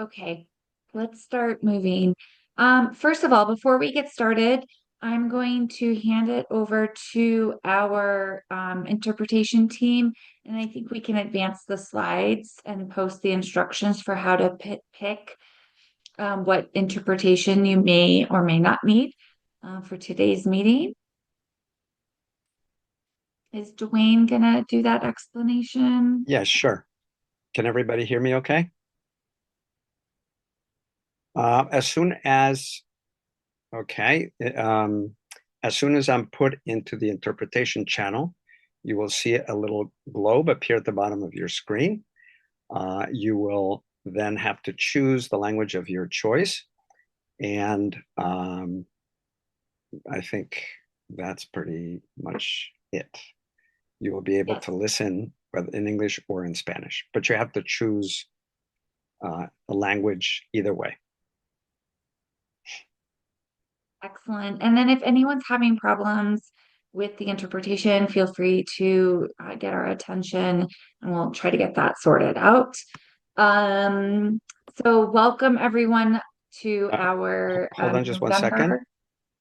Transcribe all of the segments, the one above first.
Okay, let's start moving. First of all, before we get started, I'm going to hand it over to our interpretation team, and I think we can advance the slides and post the instructions for how to pick what interpretation you may or may not need for today's meeting. Is Dwayne gonna do that explanation? Yeah, sure. Can everybody hear me okay? As soon as, okay, as soon as I'm put into the interpretation channel, you will see a little globe appear at the bottom of your screen. You will then have to choose the language of your choice. And I think that's pretty much it. You will be able Yes. to listen whether in English or in Spanish, but you have to choose a language either way. Excellent. And then if anyone's having problems with the interpretation, feel free to get our attention and we'll try to get that sorted out. Um, so welcome everyone to Uh, our Hold on just one second. November.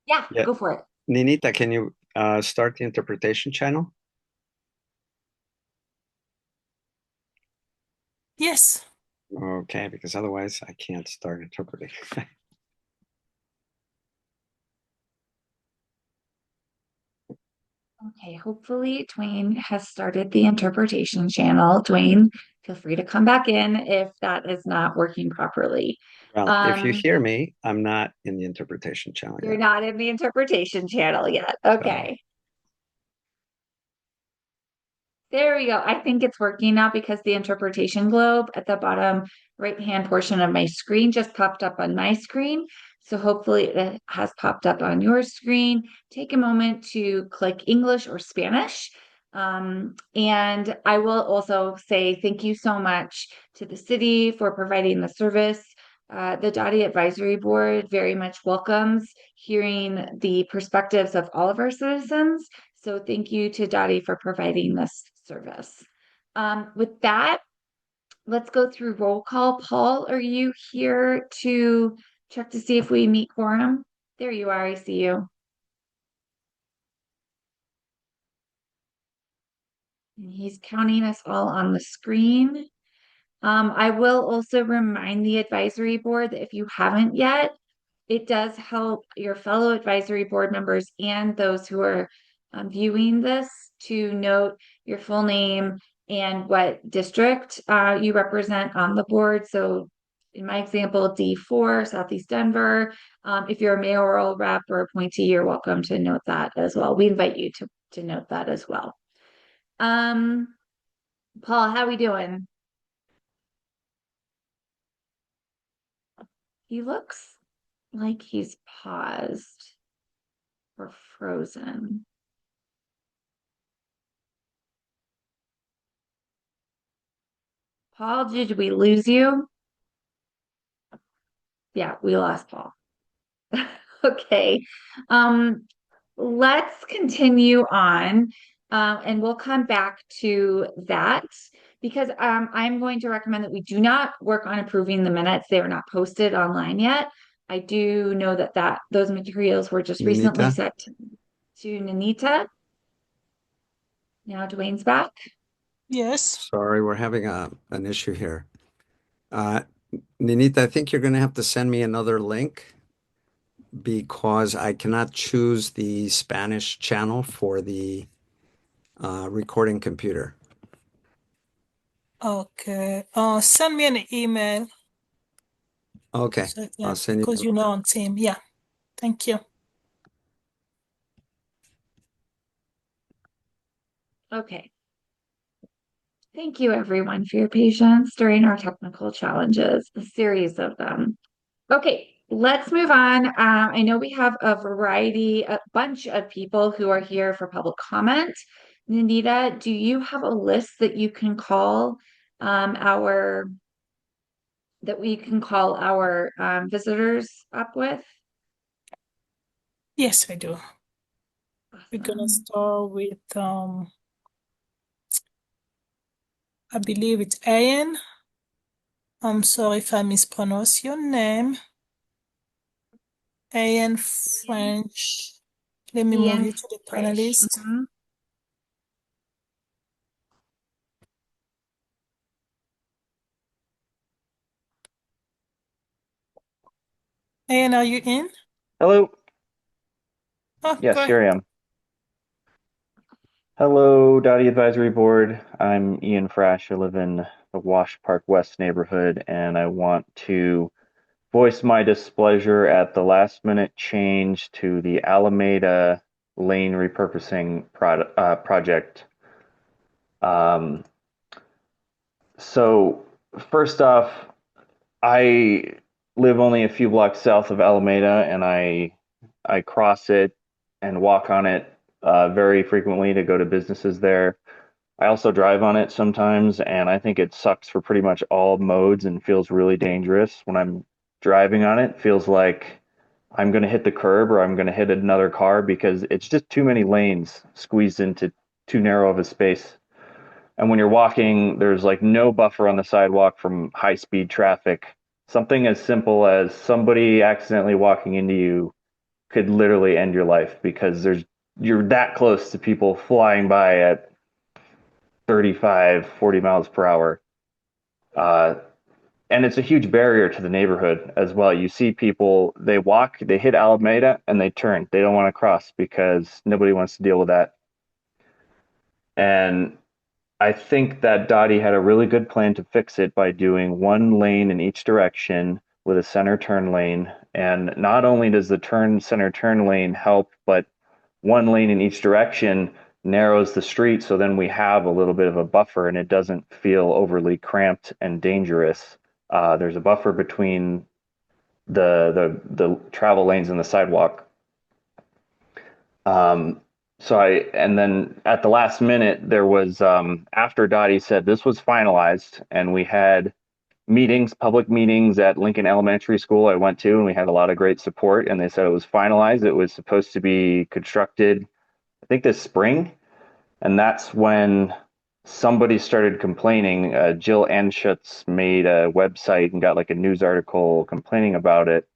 Yeah, Yeah, go for it. Ninita, can you start the interpretation channel? Yes. Okay, because otherwise I can't start interpreting. Okay, hopefully Dwayne has started the interpretation channel. Dwayne, feel free to come back in if that is not working properly. Well, if you Um, hear me, I'm not in the interpretation channel you're yet. not in the interpretation channel yet. So, Okay. There we go. I think it's working now because the interpretation globe at the bottom right-hand portion of my screen just popped up on my screen. So hopefully it has popped up on your screen. Take a moment to click English or Spanish. And I will also say thank you so much to the city for providing the service. The DOTI Advisory Board very much welcomes hearing the perspectives of all of our citizens. So thank you to DOTI for providing this service. With that, let's go through roll call. Paul, are you here to check to see if we meet quorum? There you are. I see you. And he's counting us all on the screen. I will also remind the advisory board that if you haven't yet, it does help your fellow advisory board members and those who are viewing this to note your full name and what district you represent on the board. So in my example, D4, Southeast Denver. If you're a mayoral rep or appointee, you're welcome to note that as well. We invite you to note that as well. Um, Paul, how we doing? He looks like he's paused or frozen. Paul, did we lose you? Yeah, we lost Paul. Okay. Um, let's continue on, and we'll come back to that because I'm going to recommend that we do not work on approving the minutes. They are not posted online yet. I do know that those materials were just recently Ninita, sent to Nanita. Now Dwayne's back. Yes. sorry, we're having an issue here. Uh, Ninita, I think you're going to have to send me another link because I cannot choose the Spanish channel for the recording computer. Okay. Send me an email Okay, so I'll that send because you. you know on team. Yeah. Thank you. Okay. Thank you, everyone, for your patience during our technical challenges, a series of them. Okay, let's move on. I know we have a bunch of people who are here for public comment. Nandita, do you have a list that you can call um, our visitors up with? Yes, I do. We're gonna Awesome. start with I believe it's Ian. I'm sorry if I mispronounce your name. Ian French. Let me move Ian you to the Fresh. panelist. Ian, are you in? Hello. Oh, go Yes, here I ahead. am. Hello, DOTI Advisory Board. I'm Ian Frash. I live in the Wash Park West neighborhood, and I want to voice my displeasure at the last minute change to the Alameda lane repurposing project. Um, so, first off, I live only a few blocks south of Alameda, and I cross it and walk on it very frequently to go to businesses there. I also drive on it sometimes, and I think it sucks for pretty much all modes and feels really dangerous when I'm driving on it. Feels like I'm going to hit the curb or I'm going to hit another car because it's just too many lanes squeezed into too narrow of a space. And when you're walking, there's like no buffer on the sidewalk from high speed traffic. Something as simple as somebody accidentally walking into you could literally end your life because you're that close to people flying by at 35, 40 miles per hour. Uh, and it's a huge barrier to the neighborhood as well. You see people, they walk, they hit Alameda and they turn. They don't want to cross because nobody wants to deal with that. And I think that DOTI had a really good plan to fix it by doing one lane in each direction with a center turn lane. And not only does the center turn lane help, but one lane in each direction narrows the street. So then we have a little bit of a buffer and it doesn't feel overly cramped and dangerous. There's a buffer between the travel lanes and the sidewalk. Um, and then at the last minute, there was, after DOTI said this was finalized, and we had meetings, public meetings at Lincoln Elementary School I went to, and we had a lot of great support, and they said it was finalized. It was supposed to be constructed, I think, this spring. And that's when somebody started complaining. Jill Anschutz made a website and got like a news article complaining about it.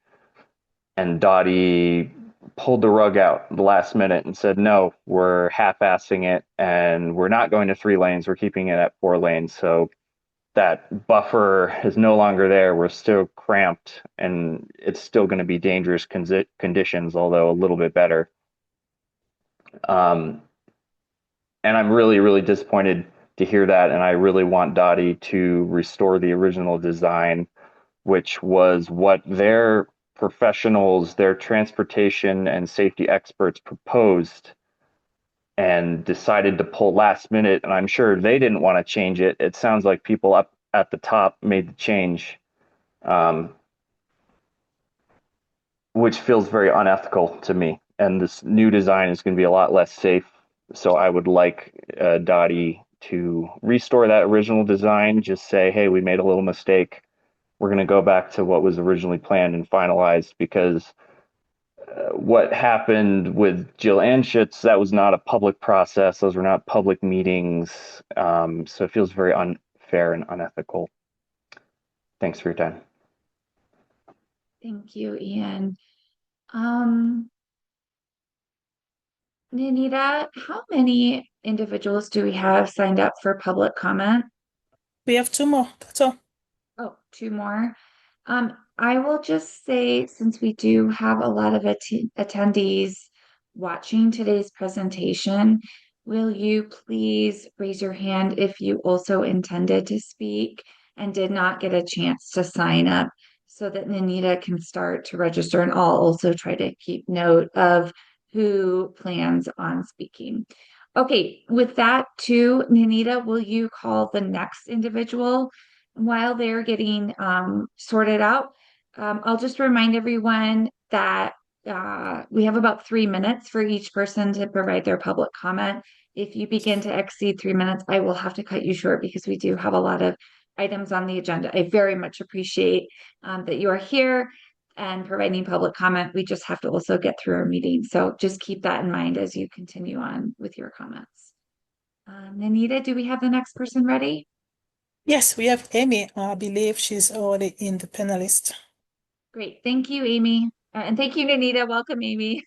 And DOTI pulled the rug out the last minute and said, no, we're half-assing it and we're not going to 3 lanes. We're keeping it at 4 lanes. So that buffer is no longer there. We're still cramped and it's still going to be dangerous conditions, although a little bit better. And I'm really, really disappointed to hear that. And I really want DOTI to restore the original design, which was what their professionals, their transportation and safety experts proposed and decided to pull last minute. And I'm sure they didn't want to change it. It sounds like people up at the top made the change, which feels very unethical to me. And this new design is going to be a lot less safe. So I would like DOTI to restore that original design, just say, hey, we made a little mistake. We're going to go back to what was originally planned and finalized because what happened with Jill Anschutz, that was not a public process. Those were not public meetings. So it feels very unfair and unethical. Thanks for your time. Thank you, Ian. Nanita, how many individuals do we have signed up for public comment? We have 2 more. That's all. Oh, 2 more. I will just say, since we do have a lot of attendees watching today's presentation, will you please raise your hand if you also intended to speak and did not get a chance to sign up so that Nanita can start to register, and I'll also try to keep note of who plans on speaking. Okay, with that too, Nanita, will you call the next individual while they're getting sorted out? I'll just remind everyone that we have about 3 minutes for each person to provide their public comment. If you begin to exceed 3 minutes, I will have to cut you short because we do have a lot of items on the agenda. I very much appreciate that you are here and providing public comment. We just have to also get through our meeting. So just keep that in mind as you continue on with your comments. Anita, do we have the next person ready? Yes, we have Amy. I believe she's already in the panelist. Great. Thank you, Amy. And thank you, Nanita. Welcome, Amy.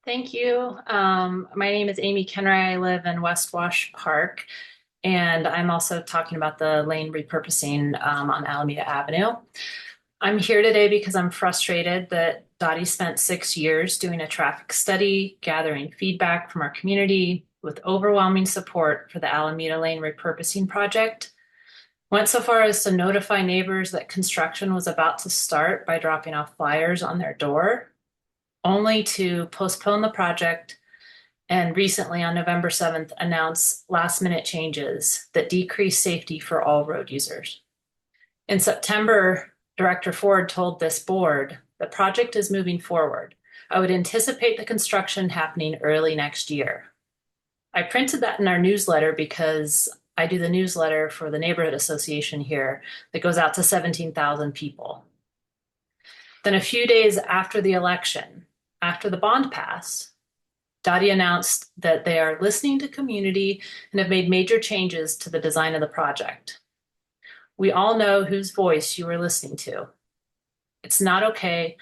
Thank you. My name is Amy Kenray. I live in West Wash Park, and I'm also talking about the lane repurposing on Alameda Avenue. I'm here today because I'm frustrated that DOTI spent 6 years doing a traffic study, gathering feedback from our community with overwhelming support for the Alameda Lane repurposing project. Went so far as to notify neighbors that construction was about to start by dropping off flyers on their door, only to postpone the project and recently on November 7th announce last-minute changes that decrease safety for all road users. In September, Director Ford told this board the project is moving forward. I would anticipate the construction happening early next year. I printed that in our newsletter because I do the newsletter for the neighborhood association here that goes out to 17,000 people. Then a few days after the election, after the bond pass, DOTI announced that they are listening to community and have made major changes to the design of the project. We all know whose voice you were listening to. It's not okay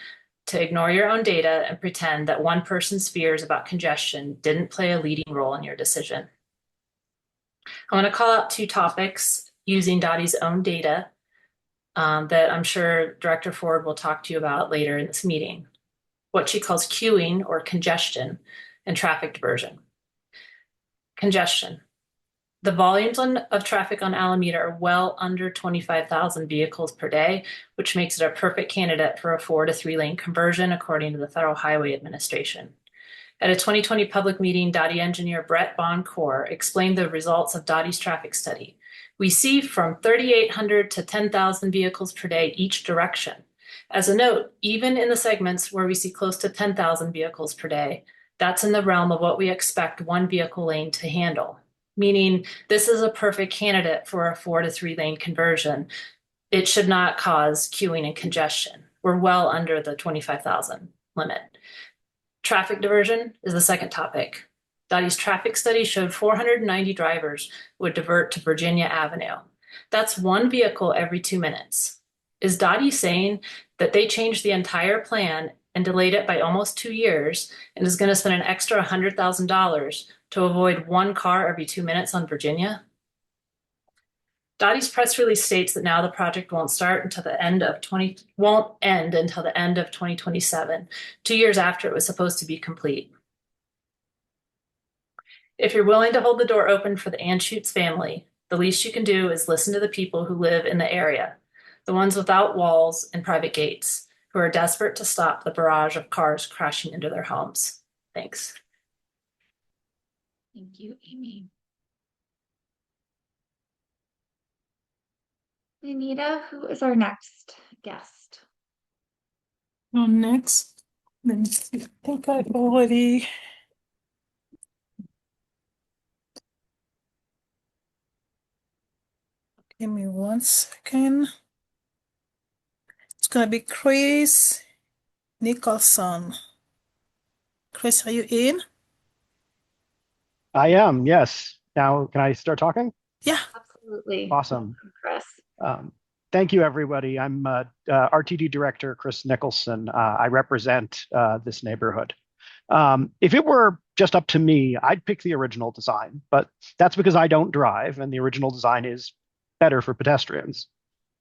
to ignore your own data and pretend that one person's fears about congestion didn't play a leading role in your decision. I want to call out 2 topics using DOTI's own data that I'm sure Director Ford will talk to you about later in this meeting. What she calls queuing or congestion and traffic diversion. Congestion. The volumes of traffic on Alameda are well under 25,000 vehicles per day, which makes it a perfect candidate for a 4 to 3 lane conversion, according to the Federal Highway Administration. At a 2020 public meeting, DOTI engineer Brett Boncourt explained the results of DOTI's traffic study. We see from 3,800 to 10,000 vehicles per day each direction. As a note, even in the segments where we see close to 10,000 vehicles per day, that's in the realm of what we expect one vehicle lane to handle, meaning this is a perfect candidate for a 4 to 3 lane conversion. It should not cause queuing and congestion. We're well under the 25,000 limit. Traffic diversion is the second topic. DOTI's traffic study showed 490 drivers would divert to Virginia Avenue. That's 1 vehicle every 2 minutes. Is DOTI saying that they changed the entire plan and delayed it by almost 2 years and is going to spend an extra $100,000 to avoid 1 car every 2 minutes on Virginia? DOTI's press release states that now the project won't end until the end of 2027, 2 years after it was supposed to be complete. If you're willing to hold the door open for the Anschutz family, the least you can do is listen to the people who live in the area, the ones without walls and private gates, who are desperate to stop the barrage of cars crashing into their homes. Thanks. Thank you, Amy. Anita, who is our next guest? So next, let me see. I think I already. Give me 1 second. It's gonna be Chris Nicholson. Chris, are you in? I am, yes. Now, can I start talking? Yeah. Absolutely. Awesome. Chris. Thank you, everybody. I'm RTD Director Chris Nicholson. I represent this neighborhood. If it were just up to me, I'd pick the original design, but that's because I don't drive, and the original design is better for pedestrians.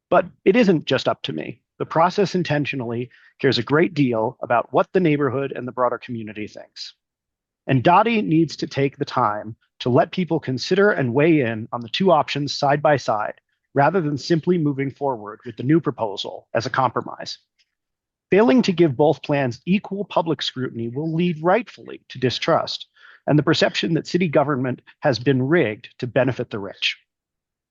But it isn't just up to me. The process intentionally cares a great deal about what the neighborhood and the broader community thinks. And DOTI needs to take the time to let people consider and weigh in on the 2 options side by side, rather than simply moving forward with the new proposal as a compromise. Failing to give both plans equal public scrutiny will lead rightfully to distrust and the perception that city government has been rigged to benefit the rich.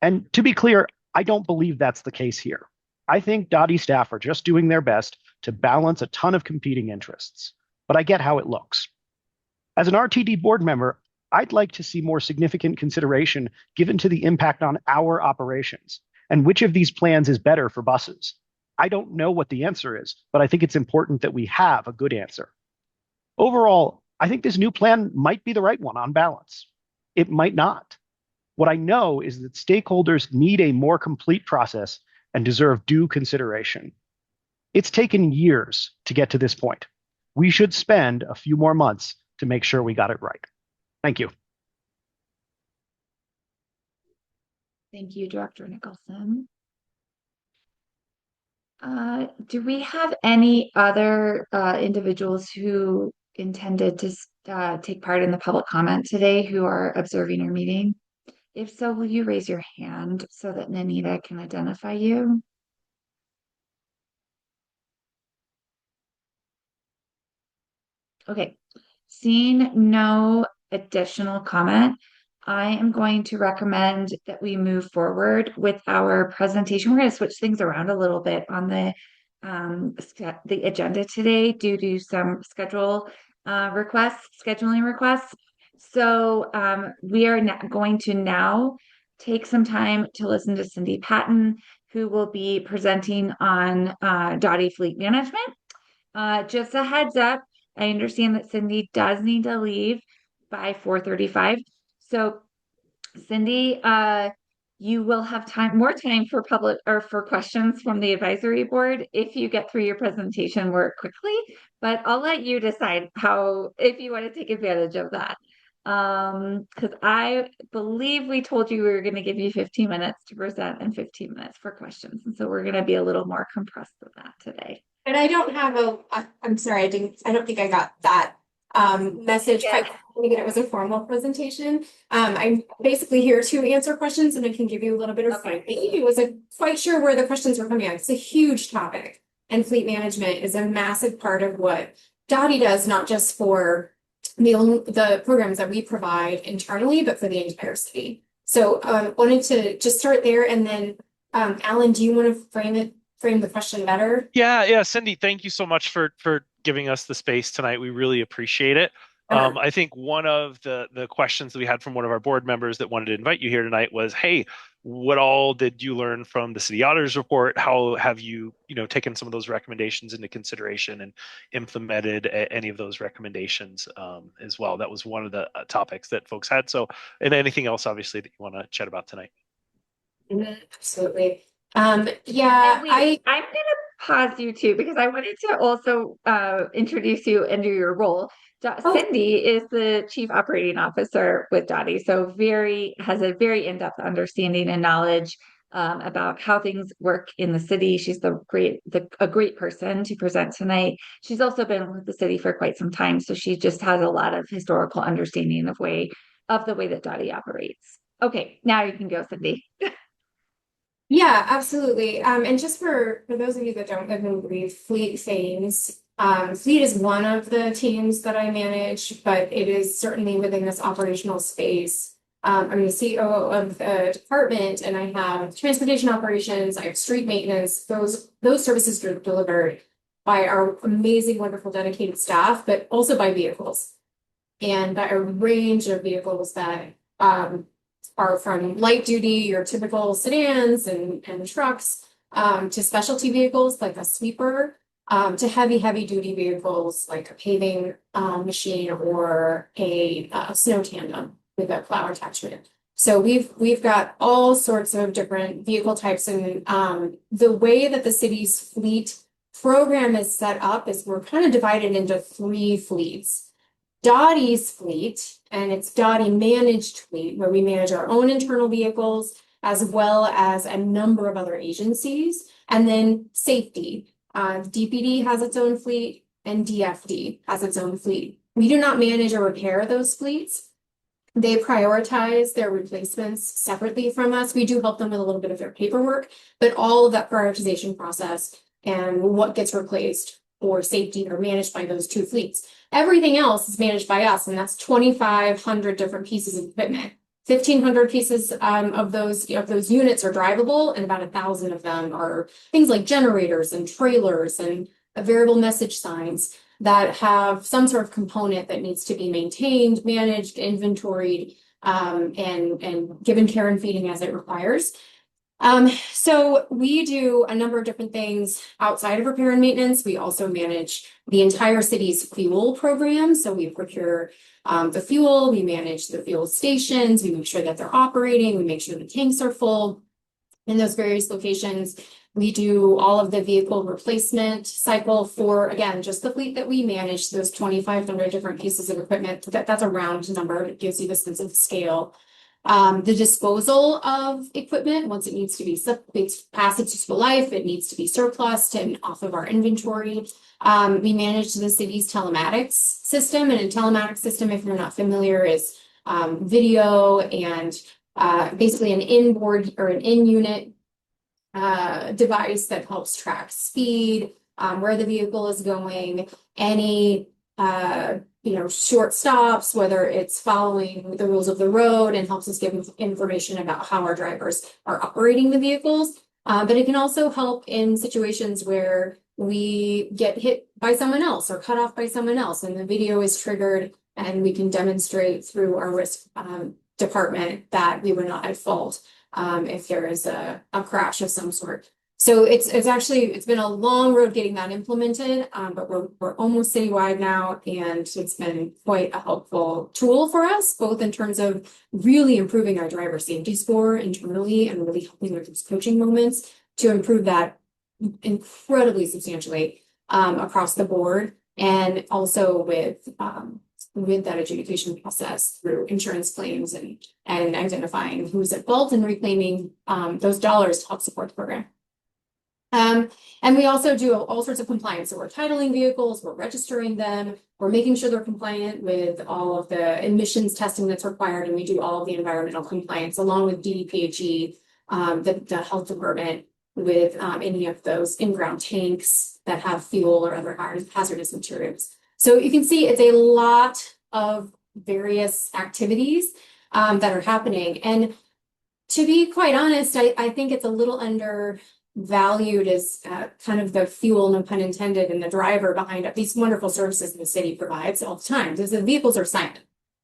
And to be clear, I don't believe that's the case here. I think DOTI staff are just doing their best to balance a ton of competing interests, but I get how it looks. As an RTD board member, I'd like to see more significant consideration given to the impact on our operations and which of these plans is better for buses. I don't know what the answer is, but I think it's important that we have a good answer. Overall, I think this new plan might be the right one on balance. It might not. What I know is that stakeholders need a more complete process and deserve due consideration. It's taken years to get to this point. We should spend a few more months to make sure we got it right. Thank you. Thank you, Director Nicholson. Do we have any other individuals who intended to take part in the public comment today who are observing our meeting? If so, will you raise your hand so that Nanita can identify you? Okay, seeing no additional comment, I am going to recommend that we move forward with our presentation. We're going to switch things around a little bit on the agenda today due to some scheduling requests. So we are going to now take some time to listen to Cindy Patton, who will be presenting on DOTI fleet management. Just a heads up, I understand that Cindy does need to leave by 4:35. So Cindy, you will have more time for public or for questions from the advisory board if you get through your presentation more quickly, but I'll let you decide if you want to take advantage of that. Because I believe we told you we were going to give you 15 minutes to present and 15 minutes for questions. And so we're going to be a little more compressed than that today. And I don't have I'm sorry, I don't think I got that message quite clearly that it was a formal presentation. I'm basically here to answer questions and I can give you a little bit of feedback. I wasn't quite sure where the questions were coming on. It's a huge topic, and fleet management is a massive part of what DOTI does, not just for the programs that we provide internally, but for the entire city. So wanted to just start there, and then Alan, do you want to frame the question better? Yeah, Cindy, thank you so much for giving us the space tonight. We really appreciate it. I think one of the questions that we had from one of our board members that wanted to invite you here tonight was, hey, what all did you learn from the city auditor's report? How have you taken some of those recommendations into consideration and implemented any of those recommendations as well? That was one of the topics that folks had. So, and anything else, obviously, that you want to chat about tonight? Absolutely. I'm going to pause you too, because I wanted to also introduce you into your role. Cindy is the Chief Operating Officer with DOTI, so has a very in-depth understanding and knowledge about how things work in the city. She's a great person to present tonight. She's also been with the city for quite some time, so she just has a lot of historical understanding of the way that DOTI operates. Okay, now you can go, Cindy. Yeah, absolutely. And just for those of you that don't live and breathe fleet things, fleet is one of the teams that I manage, but it is certainly within this operational space. I'm the COO of the department, and I have transportation operations, I have street maintenance. Those services are delivered by our amazing, wonderful, dedicated staff, but also by vehicles. And by a range of vehicles that are from light duty, your typical sedans and trucks, to specialty vehicles like a sweeper, to heavy duty vehicles like a paving machine or a snow tandem with a plow attachment. So we've got all sorts of different vehicle types, and the way that the city's fleet program is set up is we're kind of divided into 3 fleets. DOTI's fleet, and it's DOTI managed fleet, where we manage our own internal vehicles as well as a number of other agencies. And then safety, DPD has its own fleet and DFD has its own fleet. We do not manage or repair those fleets. They prioritize their replacements separately from us. We do help them with a little bit of their paperwork, but all of that prioritization process and what gets replaced for safety are managed by those 2 fleets. Everything else is managed by us, and that's 2,500 different pieces of equipment. 1,500 pieces of those units are drivable, and about 1,000 of them are things like generators and trailers and variable message signs that have some sort of component that needs to be maintained, managed, inventoried, and given care and feeding as it requires. So we do a number of different things outside of repair and maintenance. We also manage the entire city's fuel program. So we procure the fuel, we manage the fuel stations, we make sure that they're operating, we make sure the tanks are full in those various locations. We do all of the vehicle replacement cycle for, again, just the fleet that we manage, those 2,500 different pieces of equipment. That's a round number. It gives you the sense of scale. The disposal of equipment, once it needs to be it's past its useful life, it needs to be surplused and off of our inventory. We manage the city's telematics system, and a telematics system, if you're not familiar, is video and basically an inboard or an in-unit device that helps track speed, where the vehicle is going, any short stops, whether it's following the rules of the road, and helps us give information about how our drivers are operating the vehicles. But it can also help in situations where we get hit by someone else or cut off by someone else, and the video is triggered, and we can demonstrate through our risk department that we were not at fault if there is a crash of some sort. So it's been a long road getting that implemented, but we're almost citywide now, and it's been quite a helpful tool for us, both in terms of really improving our driver safety score internally and really helping with those coaching moments to improve that incredibly substantially across the board, and also with that adjudication process through insurance claims and identifying who's at fault and reclaiming those dollars to help support the program. And we also do all sorts of compliance. So we're titling vehicles, we're registering them, we're making sure they're compliant with all of the emissions testing that's required, and we do all of the environmental compliance along with DDPHE, the health department, with any of those in-ground tanks that have fuel or other hazardous materials. So you can see it's a lot of various activities that are happening. And to be quite honest, I think it's a little undervalued as kind of the fuel, no pun intended, and the driver behind these wonderful services the city provides all the time, because the vehicles are silent.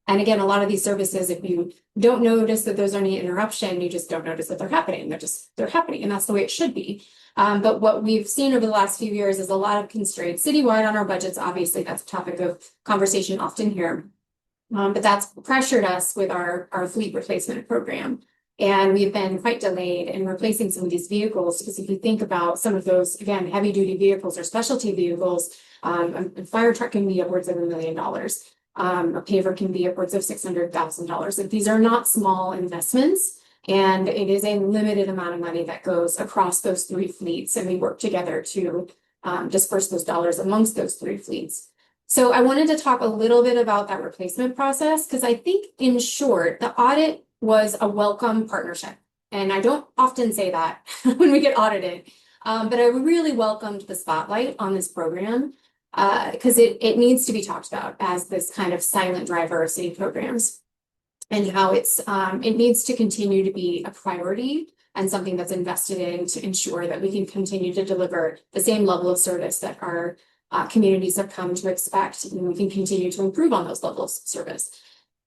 And again, a lot of these services, if you don't notice that there's any interruption, you just don't notice that they're happening. They're happening, and that's the way it should be. But what we've seen over the last few years is a lot of constraints citywide on our budgets. Obviously, that's a topic of conversation often here. But that's pressured us with our fleet replacement program. And we've been quite delayed in replacing some of these vehicles, because if you think about some of those, again, heavy duty vehicles or specialty vehicles, a fire truck can be upwards of $1 million. A paver can be upwards of $600,000. Like, these are not small investments, and it is a limited amount of money that goes across those three fleets, and we work together to disperse those dollars amongst those three fleets. So I wanted to talk a little bit about that replacement process, because I think, in short, the audit was a welcome partnership. And I don't often say that when we get audited, but I really welcomed the spotlight on this program, because it needs to be talked about as this kind of silent driver of city programs, and how it needs to continue to be a priority and something that's invested in to ensure that we can continue to deliver the same level of service that our communities have come to expect, and we can continue to improve on those levels of service.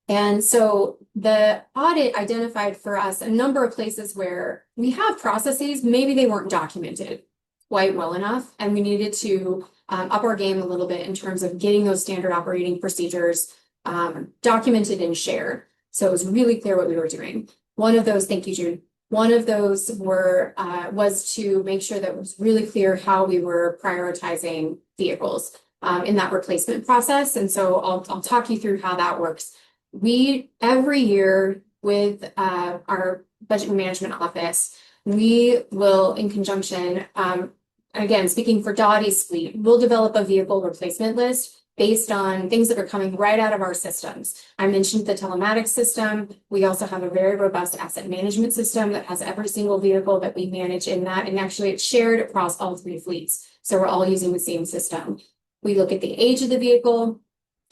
And so the audit identified for us a number of places where we have processes, maybe they weren't documented quite well enough, and we needed to up our game a little bit in terms of getting those standard operating procedures documented and shared. So it was really clear what we were doing. One of those, thank you, Jude. One of those was to make sure that it was really clear how we were prioritizing vehicles in that replacement process. And so I'll talk you through how that works. We, every year with our budget management office, we will, in conjunction, again, speaking for DOTI's fleet, we'll develop a vehicle replacement list based on things that are coming right out of our systems. I mentioned the telematics system. We also have a very robust asset management system that has every single vehicle that we manage in that, and actually it's shared across all three fleets. So we're all using the same system. We look at the age of the vehicle.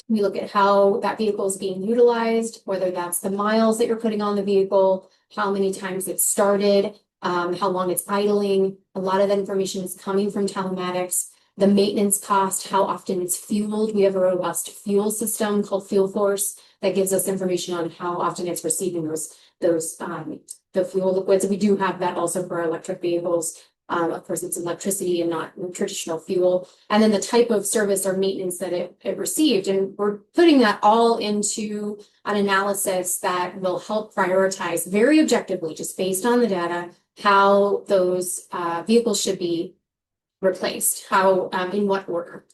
We look at how that vehicle is being utilized, whether that's the miles that you're putting on the vehicle, how many times it's started, how long it's idling. A lot of that information is coming from telematics. The maintenance cost, how often it's fueled. We have a robust fuel system called Fuel Force that gives us information on how often it's receiving those those the fuel liquids. We do have that also for our electric vehicles. Of course, it's electricity and not traditional fuel. And then the type of service or maintenance that it received. And we're putting that all into an analysis that will help prioritize very objectively, just based on the data, how those vehicles should be replaced, how in what order.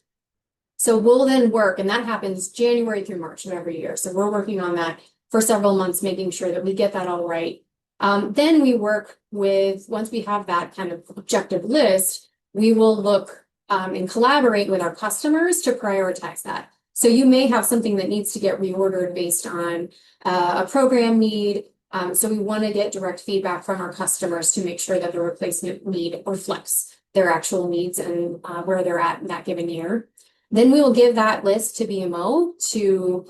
So we'll then work, and that happens January through March of every year. So we're working on that for several months, making sure that we get that all right. Then we work with, once we have that kind of objective list, we will look and collaborate with our customers to prioritize that. So you may have something that needs to get reordered based on a program need. So we want to get direct feedback from our customers to make sure that the replacement need reflects their actual needs and where they're at in that given year. Then we will give that list to BMO to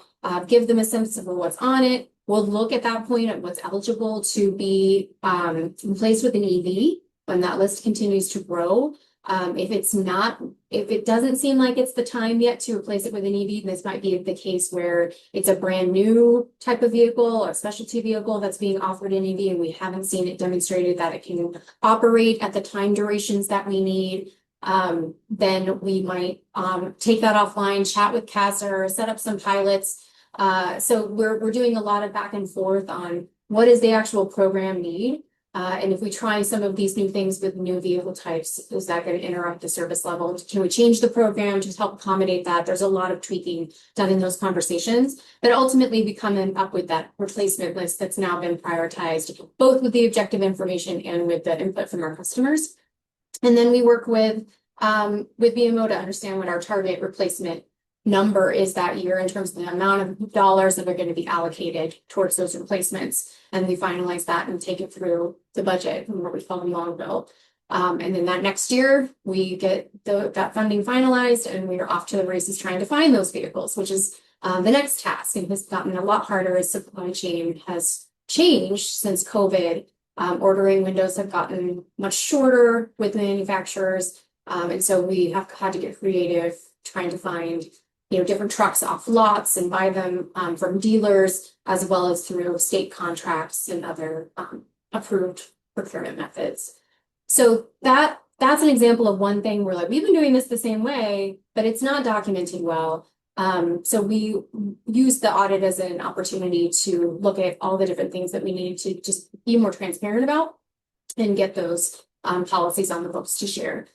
give them a sense of what's on it. We'll look at that point at what's eligible to be replaced with an EV when that list continues to grow. If it doesn't seem like it's the time yet to replace it with an EV, this might be the case where it's a brand new type of vehicle or specialty vehicle that's being offered an EV, and we haven't seen it demonstrated that it can operate at the time durations that we need. Then we might take that offline, chat with CASR, set up some pilots. So we're doing a lot of back and forth on what is the actual program need. And if we try some of these new things with new vehicle types, is that going to interrupt the service level? Can we change the program to help accommodate that? There's a lot of tweaking done in those conversations, but ultimately we come up with that replacement list that's now been prioritized, both with the objective information and with the input from our customers. And then we work with BMO to understand what our target replacement number is that year in terms of the amount of dollars that are going to be allocated towards those replacements. And we finalize that and take it through the budget and what we call the long bill. And then that next year we get that funding finalized and we are off to the races trying to find those vehicles, which is the next task, and has gotten a lot harder as supply chain has changed since COVID. Ordering windows have gotten much shorter with manufacturers. And so we have had to get creative trying to find different trucks off lots and buy them from dealers, as well as through state contracts and other approved procurement methods. So that's an example of one thing where we've been doing this the same way, but it's not documented well. So we use the audit as an opportunity to look at all the different things that we need to just be more transparent about and get those policies on the books to share.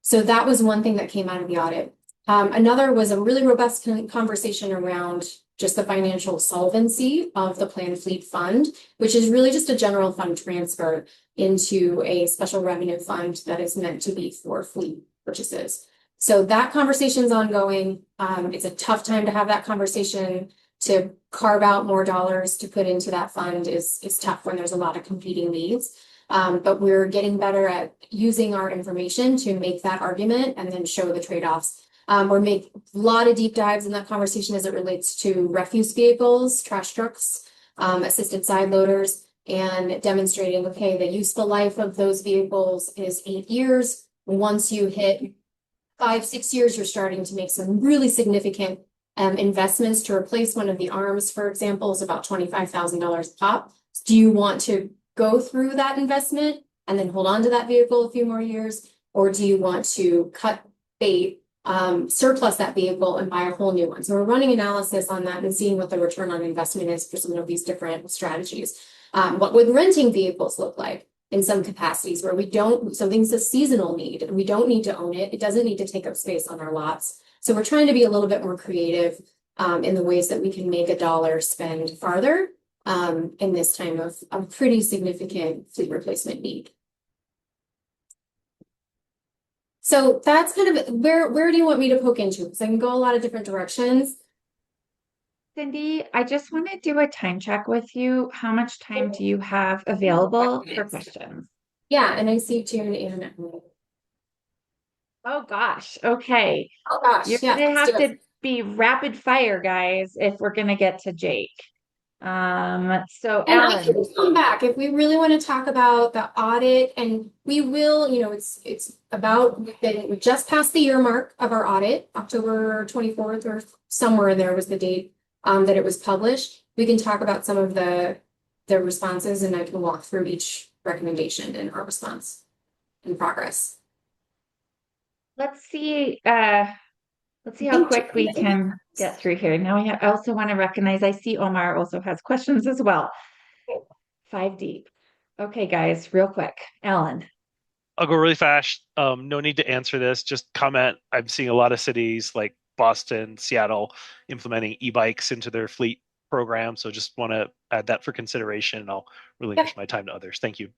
So that was one thing that came out of the audit. Another was a really robust conversation around just the financial solvency of the planned fleet fund, which is really just a general fund transfer into a special revenue fund that is meant to be for fleet purchases. So that conversation is ongoing. It's a tough time to have that conversation. To carve out more dollars to put into that fund is tough when there's a lot of competing needs. But we're getting better at using our information to make that argument and then show the trade-offs. We're making a lot of deep dives in that conversation as it relates to refuse vehicles, trash trucks, assisted side loaders, and demonstrating, okay, the useful life of those vehicles is 8 years. Once you hit 5-6 years, you're starting to make some really significant investments to replace one of the arms, for example, is about $25,000 a pop. Do you want to go through that investment and then hold on to that vehicle a few more years? Or do you want to cut bait, surplus that vehicle and buy a whole new one? So we're running analysis on that and seeing what the return on investment is for some of these different strategies. What would renting vehicles look like in some capacities where something's a seasonal need and we don't need to own it. It doesn't need to take up space on our lots. So we're trying to be a little bit more creative in the ways that we can make a dollar spend farther in this time of a pretty significant fleet replacement need. So that's kind of where do you want me to poke into? Because I can go a lot of different directions. Cindy, I just want to do a time check with you. How much time do you have available for questions? Yeah, and I see June and Emily. Oh gosh. Okay. Oh gosh. You're Yeah, gonna let's have do to be rapid fire, guys, if we're gonna get to Jake. So And I Alan. can come back if we really want to talk about the audit, and we will, it's about, we just passed the year mark of our audit, October 24th or somewhere in there was the date that it was published. We can talk about some of the their responses, and I can walk through each recommendation and our response in progress. Let's see how quick we can get through here. Now I also want to recognize, I see Omar also has questions as well. 5 deep. Okay, guys, real quick. Alan. I'll go really fast. No need to answer this. Just comment. I'm seeing a lot of cities like Boston, Seattle implementing e-bikes into their fleet program. So just want to add that for consideration, and I'll relinquish my time to others. Thank you.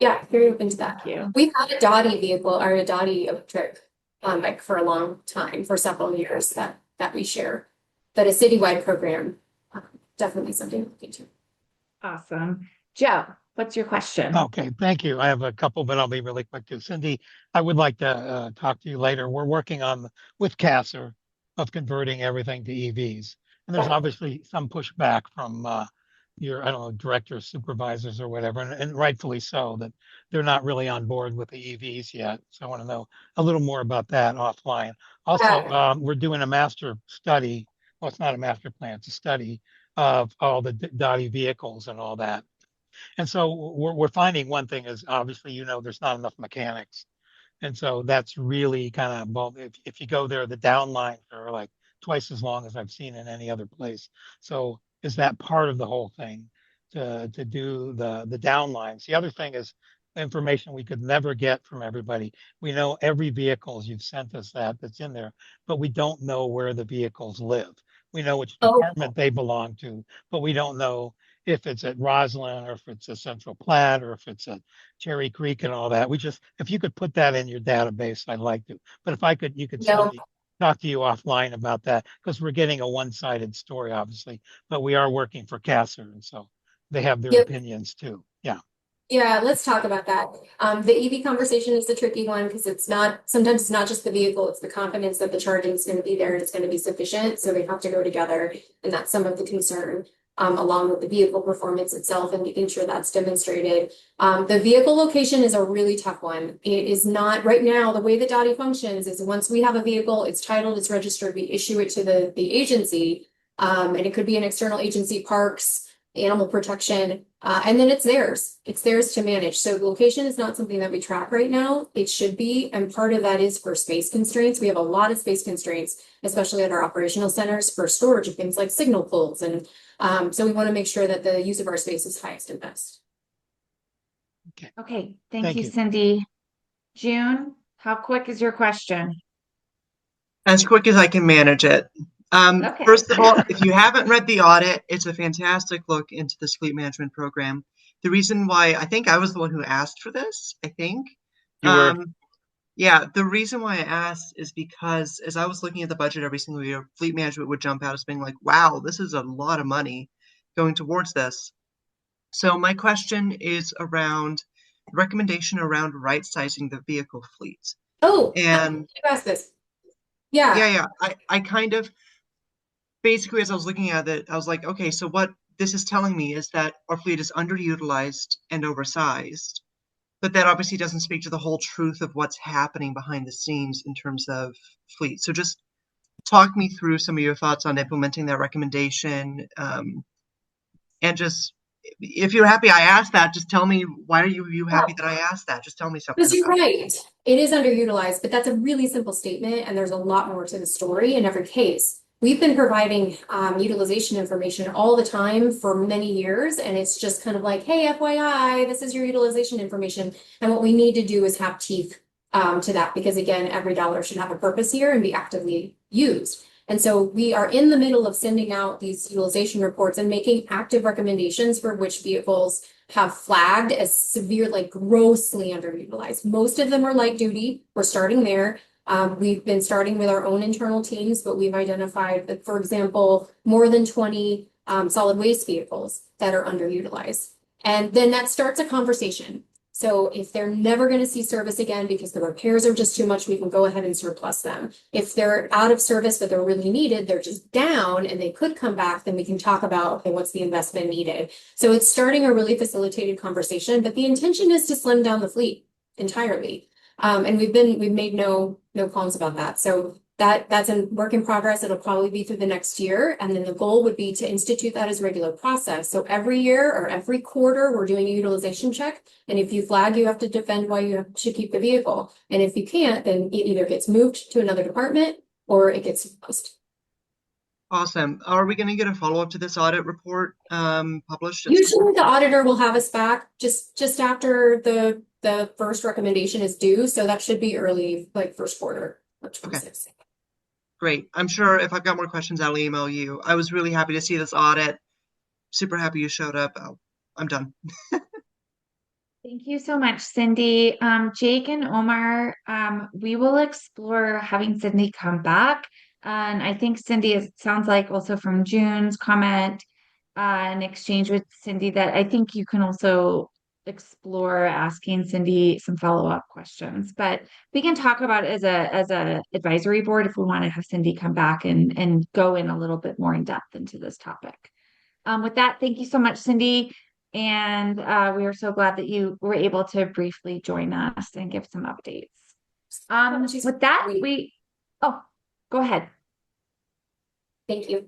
Yeah, very open to that. Thank you. We've had a DOTI vehicle or a DOTI electric bike for a long time, for several years that we share. But a citywide program, definitely something to look into. Awesome. Joe, what's your question? Okay, thank you. I have a couple, but I'll be really quick too. Cindy, I would like to talk to you later. We're working on with CASR of converting everything to EVs, and there's obviously some pushback from your, I don't know, directors, supervisors, or whatever, and rightfully so, that they're not really on board with the EVs yet. So I want to know a little more about that offline. Also, we're doing a master study. Well, it's not a master plan; it's a study of all the DOTI vehicles and all that. And so we're finding one thing is obviously, there's not enough mechanics. And so that's really kind of, well, if you go there, the downlines are like twice as long as I've seen in any other place. So is that part of the whole thing to do the downlines? The other thing is information we could never get from everybody. We know every vehicle, you've sent us that's in there, but we don't know where the vehicles live. We know which department they belong to, but we don't know if it's at Roslyn or if it's a Central Platte or if it's at Cherry Creek and all that. If you could put that in your database, I'd like to. But if you could send me, talk to you offline about that, because we're getting a one-sided story, obviously, but we are working for CASR, and so they have their opinions too. Yeah. Yeah, let's talk about that. The EV conversation is the tricky one because sometimes it's not just the vehicle, it's the confidence that the charging is going to be there and it's going to be sufficient. So they have to go together. And that's some of the concern, along with the vehicle performance itself and making sure that's demonstrated. The vehicle location is a really tough one. It is not right now, the way that DOTI functions is once we have a vehicle, it's titled, it's registered, we issue it to the agency. And it could be an external agency, parks, animal protection, and then it's theirs to manage. So the location is not something that we track right now. It should be, and part of that is for space constraints. We have a lot of space constraints, especially at our operational centers for storage of things like signal pools. And so we want to make sure that the use of our space is highest and best. Okay, thank you, Cindy. June, how quick is your question? As quick as I can manage it. Okay. First of all, if you haven't read the audit, it's a fantastic look into this fleet management program. The reason why I think I was the one who asked for this, I think. You were. Yeah, the reason why I asked is because as I was looking at the budget every single year, fleet management would jump out as being like, wow, this is a lot of money going towards this. So my question is around recommendation around right sizing the vehicle fleet. Oh, and you asked this. Yeah. I kind of basically, as I was looking at it, I was like, okay, so what this is telling me is that our fleet is underutilized and oversized, but that obviously doesn't speak to the whole truth of what's happening behind the scenes in terms of fleet. So just talk me through some of your thoughts on implementing that recommendation. And just, if you're happy I asked that, just tell me, why are you happy that I asked that? Just tell me something. Because you're right. It is underutilized, but that's a really simple statement. And there's a lot more to the story in every case. We've been providing utilization information all the time for many years. And it's just kind of like, hey, FYI, this is your utilization information. And what we need to do is have teeth to that, because again, every dollar should have a purpose here and be actively used. And so we are in the middle of sending out these utilization reports and making active recommendations for which vehicles have flagged as severe, like grossly underutilized. Most of them are light duty. We're starting there. We've been starting with our own internal teams, but we've identified that, for example, more than 20 solid waste vehicles that are underutilized. And then that starts a conversation. So if they're never going to see service again because the repairs are just too much, we can go ahead and surplus them. If they're out of service, but they're really needed, they're just down and they could come back, then we can talk about, okay, what's the investment needed? So it's starting a really facilitated conversation, but the intention is to slim down the fleet entirely. And we've made no qualms about that. So That's a work in progress. It'll probably be through the next year. And then the goal would be to institute that as a regular process. So every year or every quarter, we're doing a utilization check. And if you flag, you have to defend why you should keep the vehicle. And if you can't, then it either gets moved to another department or it gets disposed. Awesome. Are we going to get a follow-up to this audit report published? Usually the auditor will have us back just after the first recommendation is due. So that should be early, like first quarter of 26. Okay. Great. I'm sure if I've got more questions, I'll email you. I was really happy to see this audit. Super happy you showed up. I'm done. Thank you so much, Cindy. Jake and Omar, we will explore having Cindy come back. And I think Cindy, it sounds like also from June's comment and exchange with Cindy, that I think you can also explore asking Cindy some follow-up questions. But we can talk about it as a advisory board if we want to have Cindy come back and go in a little bit more in depth into this topic. With that, thank you so much, Cindy. And we are so glad that you were able to briefly join us and give some updates. With that, go ahead. Thank you.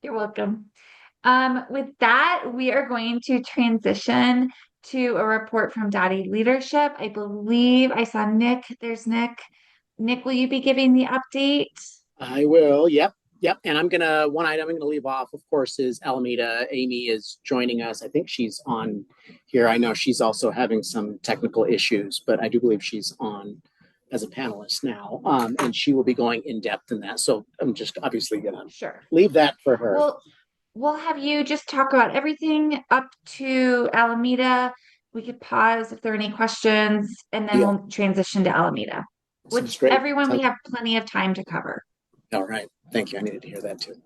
You're welcome. With that, we are going to transition to a report from DOTI leadership. I believe I saw Nick. There's Nick. Nick, will you be giving the update? I will. Yep. And one item I'm gonna leave off, of course, is Alameda. Amy is joining us. I think she's on here. I know she's also having some technical issues, but I do believe she's on as a panelist now. And she will be going in depth in that. So I'm just obviously gonna leave that for her. Well, we'll have you just talk about everything up to Alameda. We could pause if there are any questions, and then we'll transition to Alameda. Which everyone, we have plenty of time to cover. All right. Thank you. I needed to hear that too.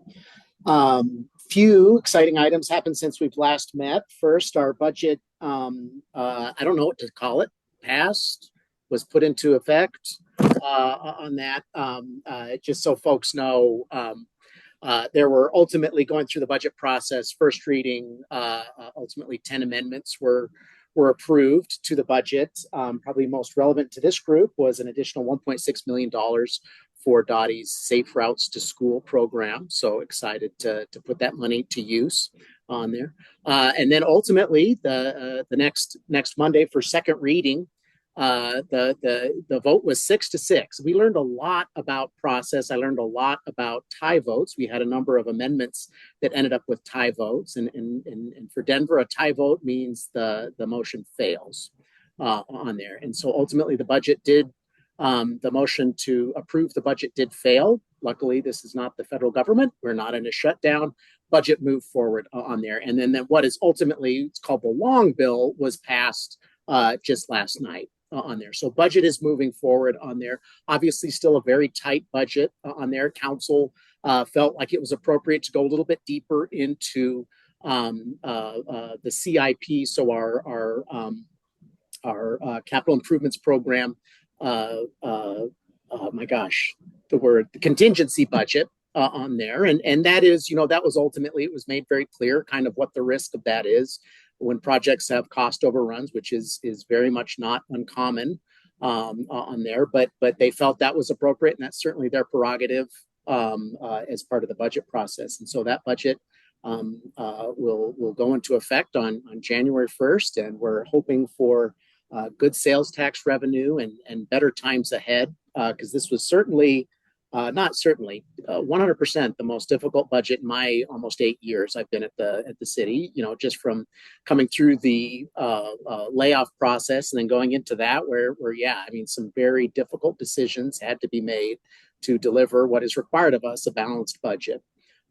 Few exciting items happened since we've last met. First, our budget, I don't know what to call it, passed, was put into effect on that. Just so folks know, there were ultimately going through the budget process, first reading, ultimately 10 amendments were approved to the budget. Probably most relevant to this group was an additional $1.6 million for DOTI's Safe Routes to School program. So excited to put that money to use on there. And then ultimately the next Monday for second reading, the vote was 6-6. We learned a lot about process. I learned a lot about tie votes. We had a number of amendments that ended up with tie votes. And for Denver, a tie vote means the motion fails on there. And so ultimately the budget did, the motion to approve the budget did fail. Luckily, this is not the federal government. We're not in a shutdown. Budget moved forward on there. And then what is ultimately, it's called the long bill, was passed just last night on there. So budget is moving forward on there. Obviously still a very tight budget on there. Council felt like it was appropriate to go a little bit deeper into the CIP. So our capital improvements program, the contingency budget on there. And that is, that was ultimately, it was made very clear kind of what the risk of that is when projects have cost overruns, which is very much not uncommon on there, but they felt that was appropriate, and that's certainly their prerogative as part of the budget process. And so that budget will go into effect on January 1st, and we're hoping for good sales tax revenue and better times ahead, because this was certainly, 100% the most difficult budget in my almost 8 years I've been at the city, just from coming through the layoff process and then going into that where some very difficult decisions had to be made to deliver what is required of us, a balanced budget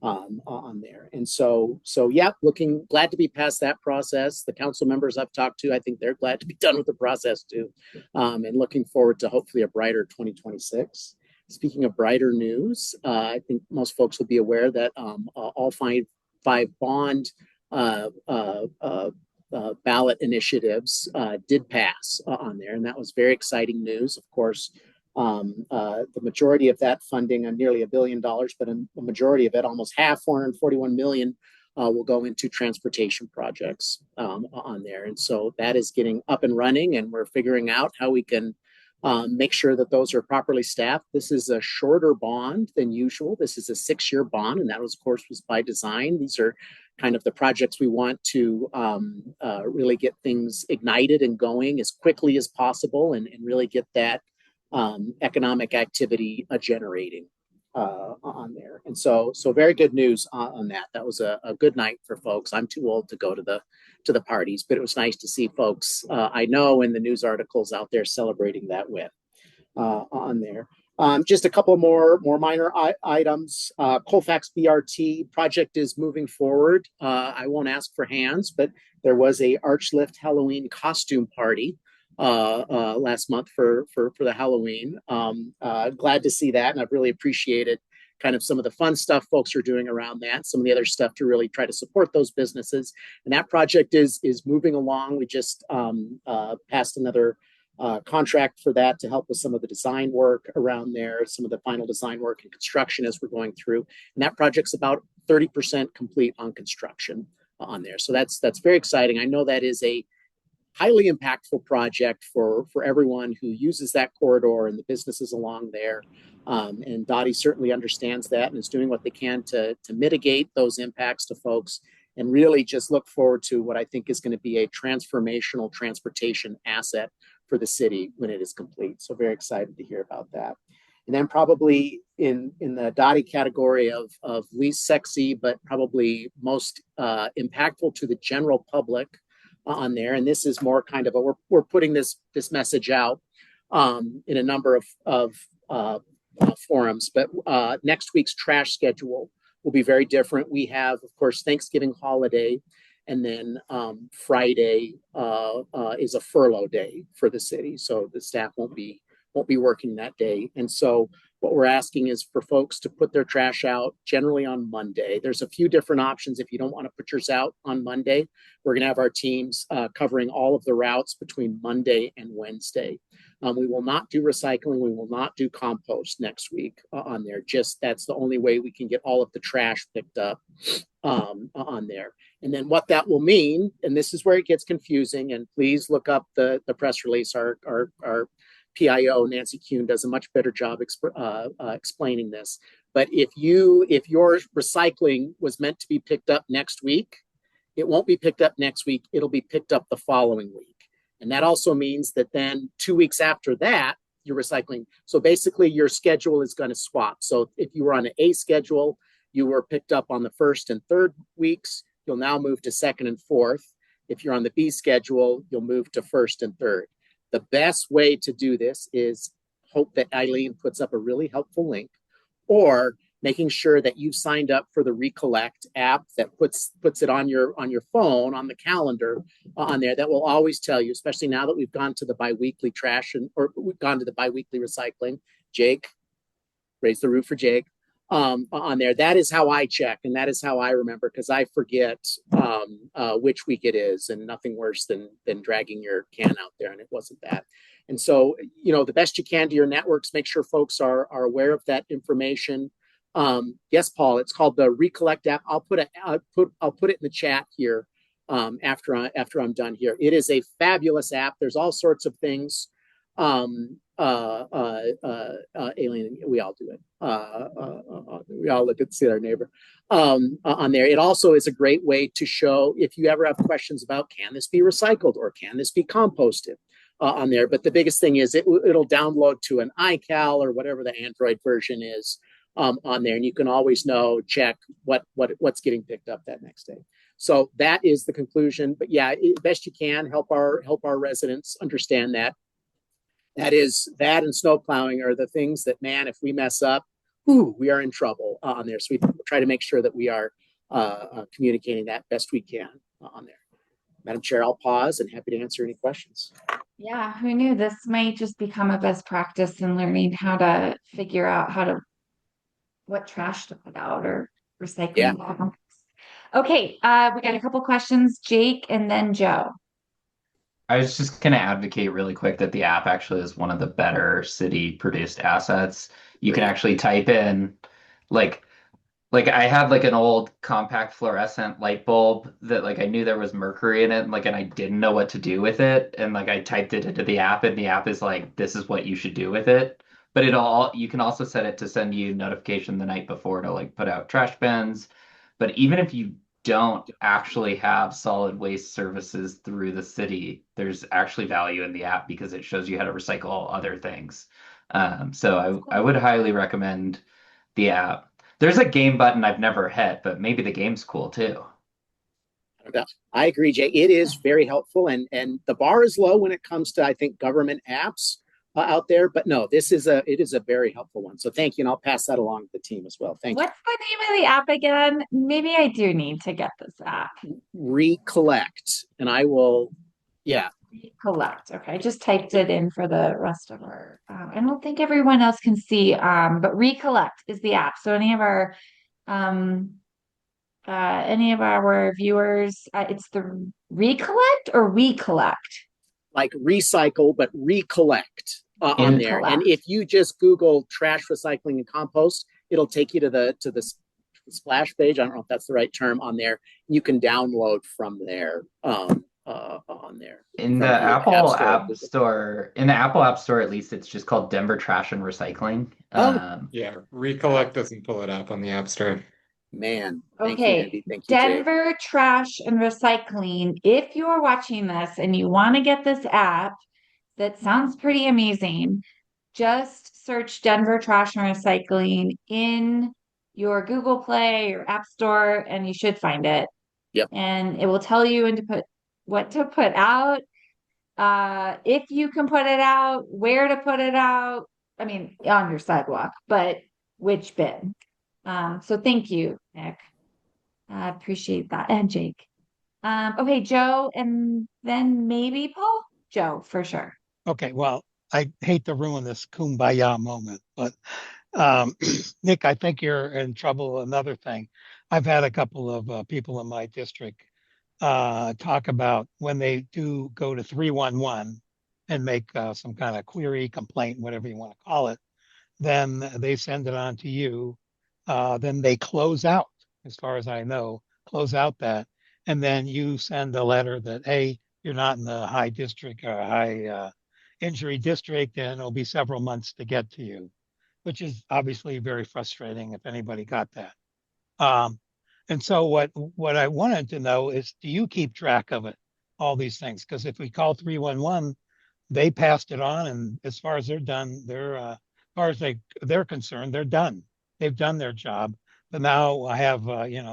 on there. And so glad to be past that process. The council members I've talked to, I think they're glad to be done with the process too, and looking forward to hopefully a brighter 2026. Speaking of brighter news, I think most folks will be aware that all five bond ballot initiatives did pass on there, and that was very exciting news. Of course, the majority of that funding, nearly $1 billion, but a majority of it, almost half, 441 million, will go into transportation projects on there. And so that is getting up and running, and we're figuring out how we can Make sure that those are properly staffed. This is a shorter bond than usual. This is a 6-year bond, and that was, of course, was by design. These are kind of the projects we want to really get things ignited and going as quickly as possible, and really get that economic activity generating on there. And so very good news on that. That was a good night for folks. I'm too old to go to the parties, but it was nice to see folks I know in the news articles out there celebrating that win on there. Just a couple more minor items. Colfax BRT project is moving forward. I won't ask for hands, but there was a Archlift Halloween costume party last month for the Halloween. Glad to see that, and I've really appreciated kind of some of the fun stuff folks are doing around that, some of the other stuff to really try to support those businesses. And that project is moving along. We just passed another contract for that to help with some of the design work around there, some of the final design work and construction as we're going through. And that project's about 30% complete on construction on there. So that's very exciting. I know that is a highly impactful project for everyone who uses that corridor and the businesses along there. And DOTI certainly understands that and is doing what they can to mitigate those impacts to folks, and really just look forward to what I think is going to be a transformational transportation asset for the city when it is complete. So very excited to hear about that. And then probably in the DOTI category of least sexy, but probably most impactful to the general public on there. And this is more kind of we're putting this message out in a number of forums, but next week's trash schedule will be very different. We have, of course, Thanksgiving holiday, and then Friday is a furlough day for the city, so the staff won't be working that day. And so what we're asking is for folks to put their trash out generally on Monday. There's a few different options. If you don't want to put yours out on Monday, we're going to have our teams covering all of the routes between Monday and Wednesday. We will not do recycling. We will not do compost next week on there. Just that's the only way we can get all of the trash picked up on there. And then what that will mean, and this is where it gets confusing, and please look up the press release. Our PIO, Nancy Kuhn, does a much better job explaining this. But if your recycling was meant to be picked up next week, it won't be picked up next week. It'll be picked up the following week. And that also means that then 2 weeks after that, you're recycling. So basically your schedule is going to swap. So if you were on an A schedule, you were picked up on the first and third weeks, you'll now move to second and fourth. If you're on the B schedule, you'll move to first and third. The best way to do this is hope that Eileen puts up a really helpful link, or making sure that you've signed up for the Recollect app that puts it on your phone, on the calendar on there. That will always tell you, especially now that we've gone to the biweekly trash or we've gone to the biweekly recycling. Jake, raise the roof for Jake. On there. That is how I check, and that is how I remember, because I forget which week it is, and nothing worse than dragging your can out there, and it wasn't that. And so, the best you can to your networks, make sure folks are aware of that information. Yes, Paul, it's called the Recollect app. I'll put it in the chat here after I'm done here. It is a fabulous app. There's all sorts of things. Alien, we all do it. We all look at see our neighbor on there. It also is a great way to show if you ever have questions about, can this be recycled or can this be composted on there. But the biggest thing is it'll download to an iCal or whatever the Android version is on there, and you can always check what's getting picked up that next day. So that is the conclusion. But yeah, best you can help our residents understand that. That and snow plowing are the things that, man, if we mess up, we are in trouble on there. So we try to make sure that we are communicating that best we can on there. Madam Chair, I'll pause and happy to answer any questions. Yeah, who knew this might just become a best practice in learning how to figure out what trash to put out or recycling. Yeah. Okay, we got a couple questions, Jake and then Joe. I was just going to advocate really quick that the app actually is one of the better city produced assets. You can actually type in, like, Like I had like an old compact fluorescent light bulb that like I knew there was mercury in it, and like and I didn't know what to do with it, and like I typed it into the app, and the app is like, this is what you should do with it. But it all you can also set it to send you notification the night before to like put out trash bins. But even if you don't actually have solid waste services through the city, there's actually value in the app because it shows you how to recycle other things. So I would highly recommend the app. There's a game button I've never hit, but maybe the game's cool too. I agree, Jay. It is very helpful, and the bar is low when it comes to, I think, government apps out there. But no, it is a very helpful one. So thank you, and I'll pass that along to the team as well. Thank What's the name of the app again? Maybe I do need to get this app. you. Recollect, and I will. Yeah, Collect. Okay, I just typed it in for the rest of our. I don't think everyone else can see. But Recollect is the app. So um, any of our viewers, it's the Recollect or We Collect. like recycle, but recollect on there. And Recollect. if you just Google trash recycling and compost, it'll take you to the splash page. I don't know if that's the right term on there. You can download from there on there. In the Apple App Store, in the Apple App Store, at least, it's just called Denver Trash and Recycling. Yeah, Recollect doesn't pull it up on the App Store. Man, thank you, Okay, Andy. Thank you, Jay. Denver Trash and Recycling. If you're watching this and you want to get this app that sounds pretty amazing, just search Denver Trash and Recycling in your Google Play or App Store, and you should find it. Yep. And it will tell you what to put out, if you can put it out, where to put it out. I mean, on your sidewalk, but which bin. So thank you, Nick. I appreciate that. And Jake. Okay, Joe, and then maybe Paul? Joe, for sure. Okay, well, I hate to ruin this kumbaya moment, but Nick, I think you're in trouble. Another thing, I've had a couple of people in my district talk about when they do go to 311 and make some kind of query, complaint, whatever you want to call it, then they send it on to you. Then they close out, as far as I know, close out that. And then you send a letter that, hey, you're not in the high district or high injury district, and it'll be several months to get to you, which is obviously very frustrating if anybody got that. And so what I wanted to know is, do you keep track of it, all these things? Because if we call 311, they passed it on, and as far as they're done, as far as they're concerned, they're done. They've done their job. But now I have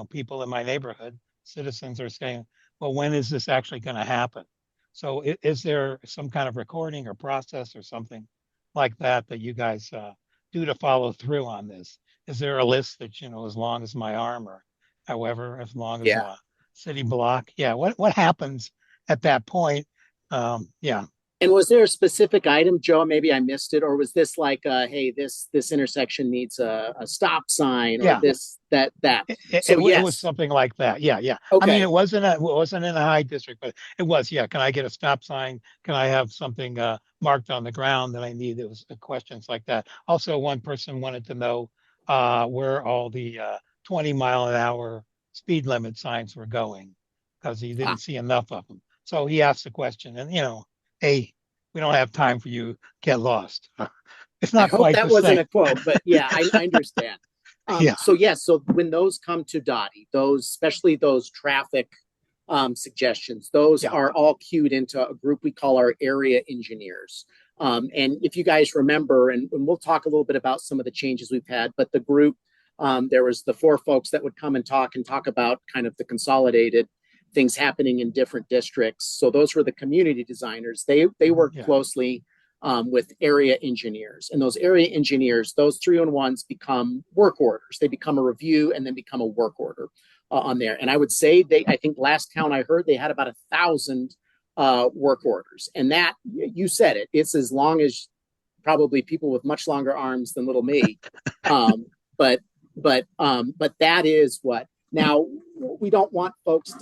people in my neighborhood, citizens are saying, well, when is this actually going to happen? So is there some kind of recording or process or something like that you guys do to follow through on this? Is there a list that, as long as my arm or however, as long as a city block? Yeah. What happens at that point? Yeah. And was there a specific item, Joe? Maybe I missed it, or was this like, hey, this intersection needs a stop sign, or this that? It was something like that. Yeah, yeah. Okay. I mean, it wasn't in a high district, but it was. Yeah. Can I get a stop sign? Can I have something marked on the ground that I need? It was questions like that. Also, one person wanted to know where all the 20-mile-an-hour speed limit signs were going because he didn't see enough of them. So he asked the question, and hey, we don't have time for you. Get lost. It's not I hope quite that the wasn't same. a quote, but yeah, I understand. Yeah. So when those come to DOTI, especially those traffic suggestions, those are all queued into a group we call our area engineers. And if you guys remember, and we'll talk a little bit about some of the changes we've had, but the group, there was the 4 folks that would come and talk about kind of the consolidated things happening in different districts. So those were the community designers. They work closely with area engineers, and those area engineers, those 3-in-1s become work orders. They become a review and then become a work order on there. And I would say I think last count I heard, they had about 1,000 work orders. And that, you said it, it's as long as probably people with much longer arms than little me. But that is what. Now, we don't want folks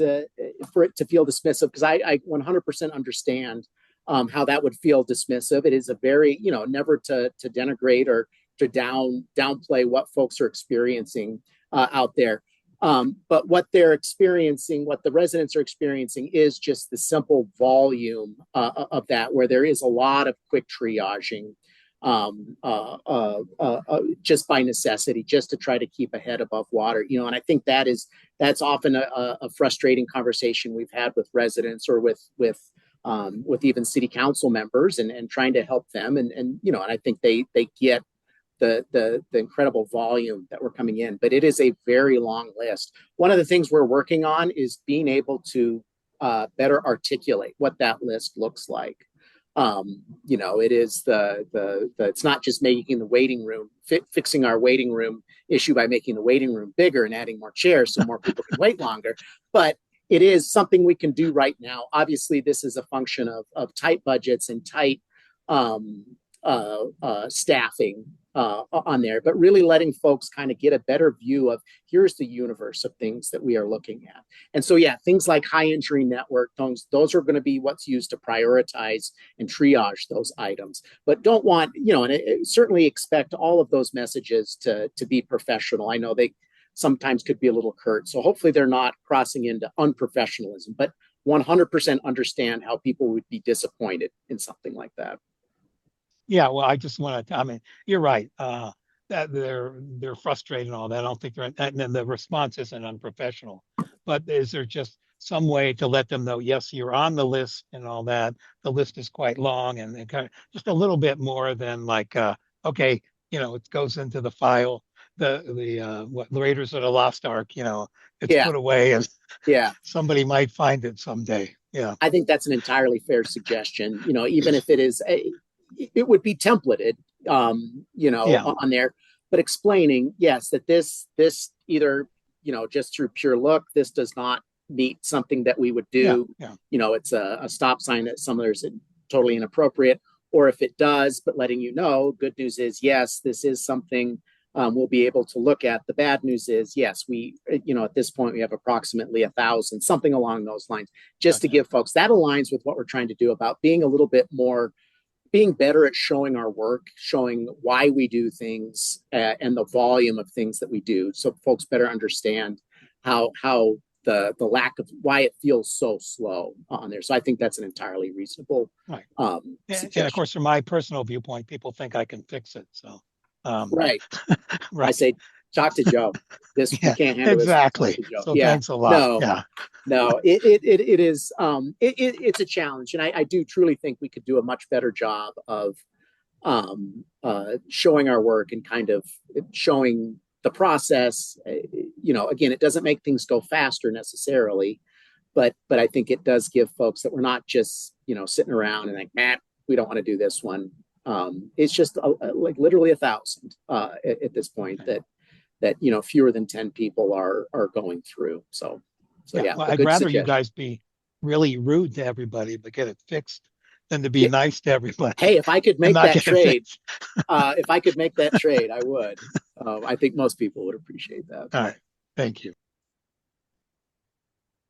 for it to feel dismissive, because I 100% understand how that would feel dismissive. It is a very, never to denigrate or to downplay what folks are experiencing. out there. But what they're experiencing, what the residents are experiencing, is just the simple volume of that, where there is a lot of quick triaging, just by necessity, just to try to keep a head above water. And I think that's often a frustrating conversation we've had with residents, or with even city council members, and trying to help them. And I think they get the incredible volume that we're coming in, but it is a very long list. One of the things we're working on is being able to better articulate what that list looks like. It is it's not just making the waiting room, fixing our waiting room issue by making the waiting room bigger and adding more chairs so more people can wait longer, but it is something we can do right now. Obviously, this is a function of tight budgets and tight staffing on there, but really letting folks kind of get a better view of, here's the universe of things that we are looking at. And so, yeah, things like high injury network, those are going to be what's used to prioritize and triage those items. But don't want, and certainly expect all of those messages to be professional. I know they sometimes could be a little curt, so hopefully they're not crossing into unprofessionalism, but 100% understand how people would be disappointed in something like that. Yeah, well, I just want to, I mean, you're right. That they're frustrated and all that. I don't think and then the response isn't unprofessional, but is there just some way to let them know, yes, you're on the list and all that. The list is quite long, and kind of just a little bit more than like, okay, it goes into the file. The Raiders of the Lost Ark, it's put away, and somebody might find it someday. Yeah, I think that's an entirely fair suggestion. Even if it is it would be templated, on there, but explaining, yes, that this either, just through pure look, this does not meet something that we would do. It's a stop sign that some others are totally inappropriate, or if it does, but letting good news is, yes, this is something we'll be able to look at. The bad news is, yes, we, at this point, we have approximately 1,000, something along those lines, just to give folks, that aligns with what we're trying to do about being a little bit more, being better at showing our work, showing why we do things, and the volume of things that we do, so folks better understand how the lack of, why it feels so slow on there. So I think that's an entirely reasonable and of course, from my personal viewpoint, people think I can fix it. So right. I say, talk to Joe. We can't handle exactly. This. So thanks a lot. No, it is it's a challenge, and I do truly think we could do a much better job of showing our work and kind of showing the process. Again, it doesn't make things go faster necessarily, but I think it does give folks that we're not just sitting around and like, man, we don't want to do this one. It's just like literally 1,000 at this point that fewer than 10 people are going through. So yeah, well, I'd rather you guys be really rude to everybody but get it fixed than to be nice to everybody. Hey, if I could make that trade, I would. I think most people would appreciate that. All right, thank you.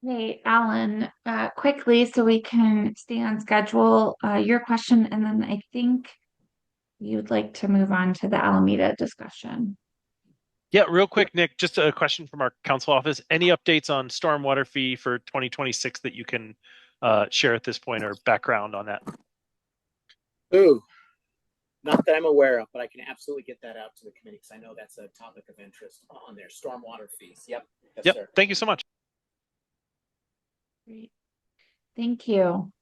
Hey, Alan, quickly, so we can stay on schedule, your question, and then I think you'd like to move on to the Alameda discussion. Yeah, real quick, Nick, just a question from our council office. Any updates on stormwater fee for 2026 that you can share at this point, or background on that? Ooh, not that I'm aware of, but I can absolutely get that out to the committee because I know that's a topic of interest on their stormwater fees. Yep. Yes, sir. Thank you so much. Great. Thank you.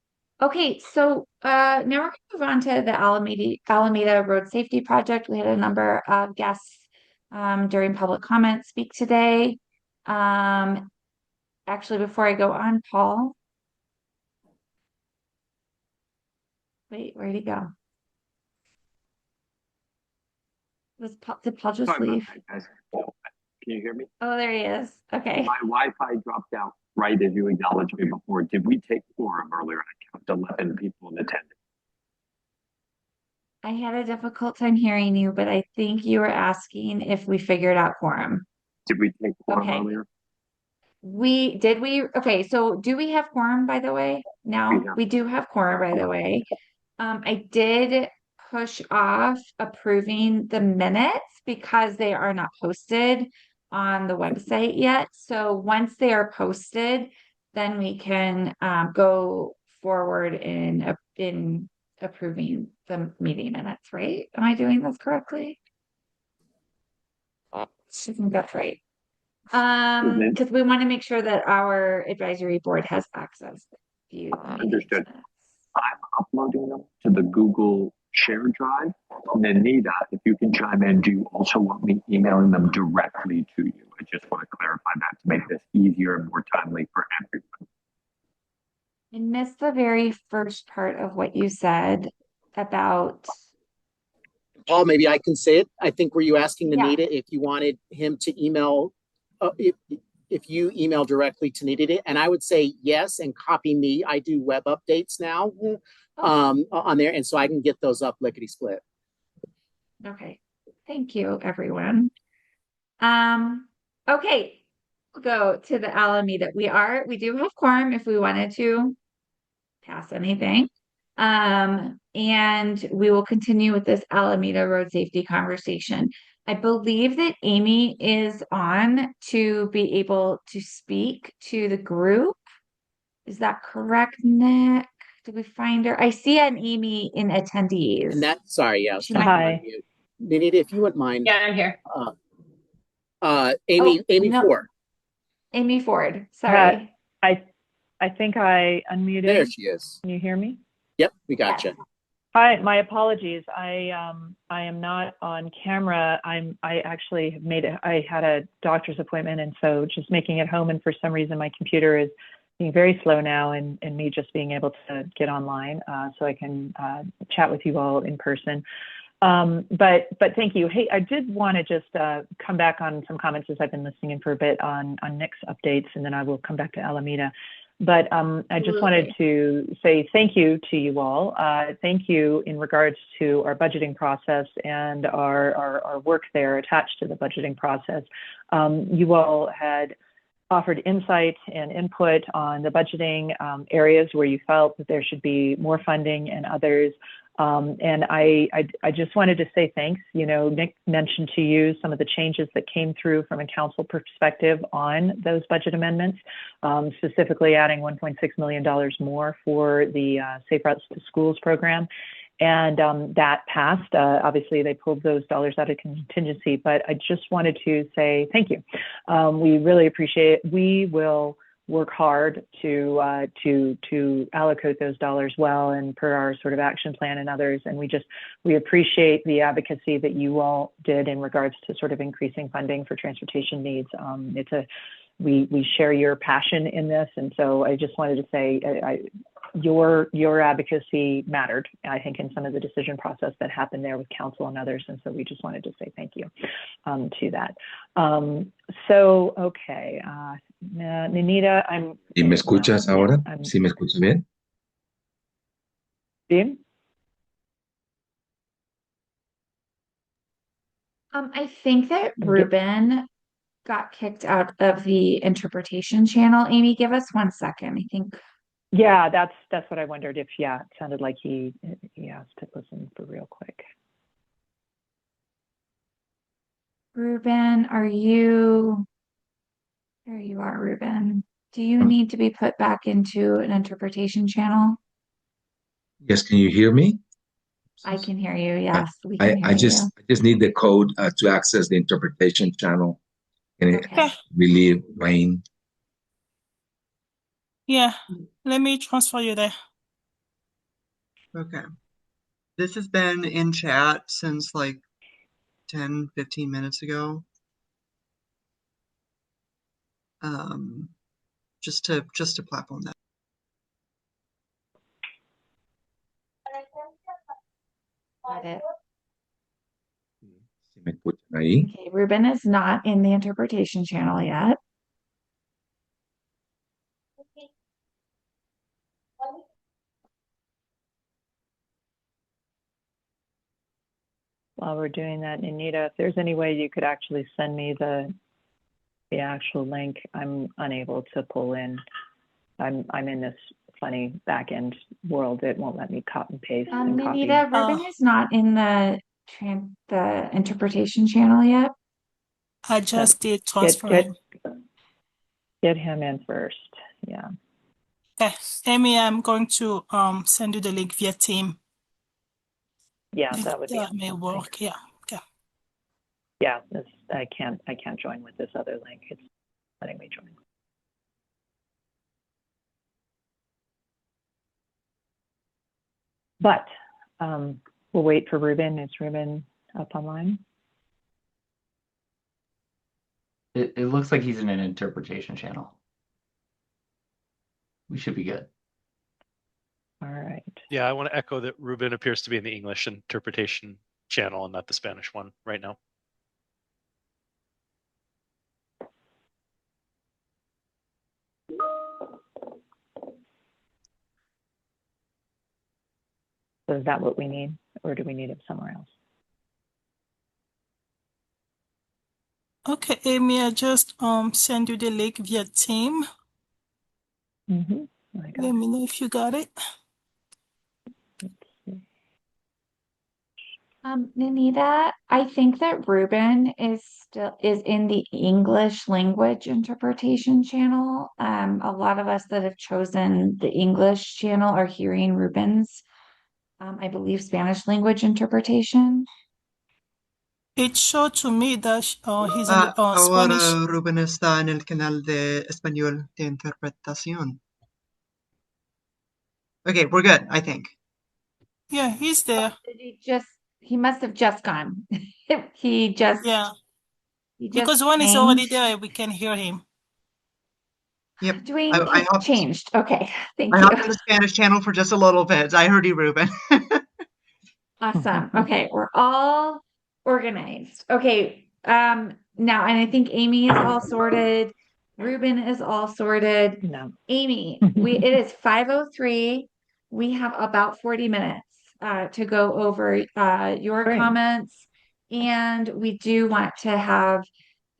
Okay, so now we're going to move on to the Alameda Road Safety Project. We had a number of guests during public comment speak today. Actually, before I go on, Paul. Wait, where'd he go? Did Paul just leave? Can you hear me? Oh, there he is. Okay. My Wi-Fi dropped out right as you acknowledged me before. Did we take quorum earlier? I counted 11 people in attendance. I had a difficult time hearing you, but I think you were asking if we figured out quorum. Did we take quorum earlier? Okay, so do we have quorum, by the way? Now we do have quorum, by the way. I did push off approving the minutes because they are not posted on the website yet. So once they are posted, then we can go forward in approving the meeting minutes, right? Am I doing this correctly? I think that's right. Because we want to make sure that our advisory board has access to view the meeting Understood. minutes. I'm uploading them to the Google Share Drive. And then Nita, if you can chime in, do you also want me emailing them directly to you? I just want to clarify that to make this easier and more timely for everyone. I missed the very first part of what you said about. Paul, maybe I can say it. I think were you asking Yeah. Anita if you wanted him to email, if you email directly to Anita, and I would say yes and copy me. I do web updates now on there, and so I can get those up lickety split. Okay, thank you, everyone. Okay, we'll go to the Alameda. We do have quorum if we wanted to pass anything. And we will continue with this Alameda road safety conversation. I believe that Amy is on to be able to speak to the group. Is that correct, Nick? Did we find her? I see an Amy in attendees. And that, sorry, yeah, I was She trying might- to unmute. Anita, if you wouldn't mind. Yeah, I'm here. Amy no. Ford. Amy Ford, sorry. I think I unmuted. There she is. Can you hear me? Yep, we got you. Hi, my apologies. I am not on camera. I actually have I had a doctor's appointment, and so just making it home, and for some reason my computer is being very slow now, and me just being able to get online so I can chat with you all in person. But thank you. Hey, I did want to just come back on some comments as I've been listening in for a bit on Nick's updates, and then I will come back to Alameda. But I just wanted to say thank you to you all. Thank you in regards to our budgeting process and our work there attached to the budgeting process. You all had offered insight and input on the budgeting areas where you felt that there should be more funding and others. And I just wanted to say thanks. You know, Nick mentioned to you some of the changes that came through from a council perspective on those budget amendments, specifically adding $1.6 million more for the Safe Routes to Schools program. And that passed. Obviously, they pulled those dollars out of contingency, but I just wanted to say thank you. We really appreciate it. We will work hard to allocate those dollars well and per our sort of action plan and others. And we appreciate the advocacy that you all did in regards to sort of increasing funding for transportation needs. We share your passion in this. And so I just wanted to say your advocacy mattered, I think, in some of the decision process that happened there with council and others. And so we just wanted to say thank you to that. So, okay. Ninita, ¿Y me escuchas ahora? ¿Sí me escuchas bien? Bien. I think that Ruben got kicked out of the interpretation channel. Amy, give us 1 second. I think. Yeah, that's what I wondered if, yeah, it sounded like he asked to listen for real quick. Ruben, there you are, Ruben. Do you need to be put back into an interpretation channel? Yes, can you hear me? I can hear you. Yes, we can hear I just need the code to access the interpretation channel and Okay. relieve rain. Yeah, let me transfer you there. Okay. This has been in chat since like 10, 15 minutes ago. Just to platform that. Got it. ¿Sí me escuchan ahí? Okay, Ruben is not in the interpretation channel yet. While we're doing that, Anita, if there's any way you could actually send me the actual link, I'm unable to pull in. I'm in this funny back end world that won't let me cut and paste and copy. Anita, Ruben is not in the interpretation channel yet. I just did Get transfer get him. get him in first. Yeah. Okay, Amy, I'm going to send you the link via team. Yeah, If that would be that may helpful. Thanks. work. Yeah. Okay. Yeah, I can't join with this other link. It's letting me join. But we'll wait for Ruben. Is Ruben up online? It looks like he's in an interpretation channel. We should be good. All right. Yeah, I want to echo that Ruben appears to be in the English interpretation channel and not the Spanish one right now. So is that what we need, or do we need it somewhere else? Okay, Amy, I just send you the link via team. Let me know if you got it. Nanita, I think that Ruben is in the English language interpretation channel. A lot of us that have chosen the English channel are hearing Ruben's, I believe, Spanish language interpretation. It showed to me that he's in the Spanish. Ahora Rubén está en el canal de español de interpretación. Okay, we're good, I think. Yeah, he's there. He must have just gone. He just Because when he's already changed. there, we can hear him. Yep. Dwayne, he changed. Okay, thank I you. hopped on the Spanish channel for just a little bit. I heard you, Ruben. Awesome. Okay, we're all organized. Okay, now, and I think Amy is all sorted. Ruben is all sorted. No. Amy, it is 5:03. We have about 40 minutes to go over your Great. comments, and we do want to have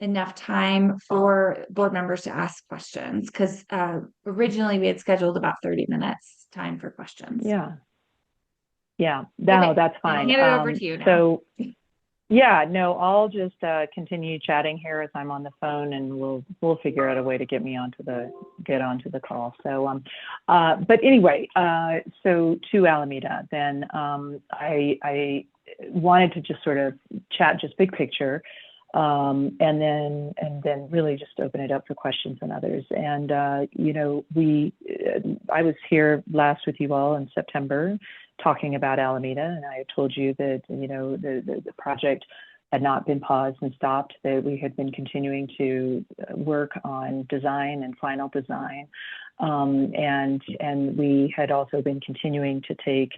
enough time for board members to ask questions because originally we had scheduled about 30 minutes time for questions. Yeah. Yeah, no, Okay, that's I'll fine. hand it over to you now. So, yeah, no, I'll just continue chatting here as I'm on the phone, and we'll figure out a way to get onto the call. So, but anyway, so to Alameda, then I wanted to just sort of chat just big picture, and then really just open it up for questions and others. And you know, I was here last with you all in September, talking about Alameda, and I told you that, you know, the project had not been paused and stopped, that we had been continuing to work on design and final design. And we had also been continuing to take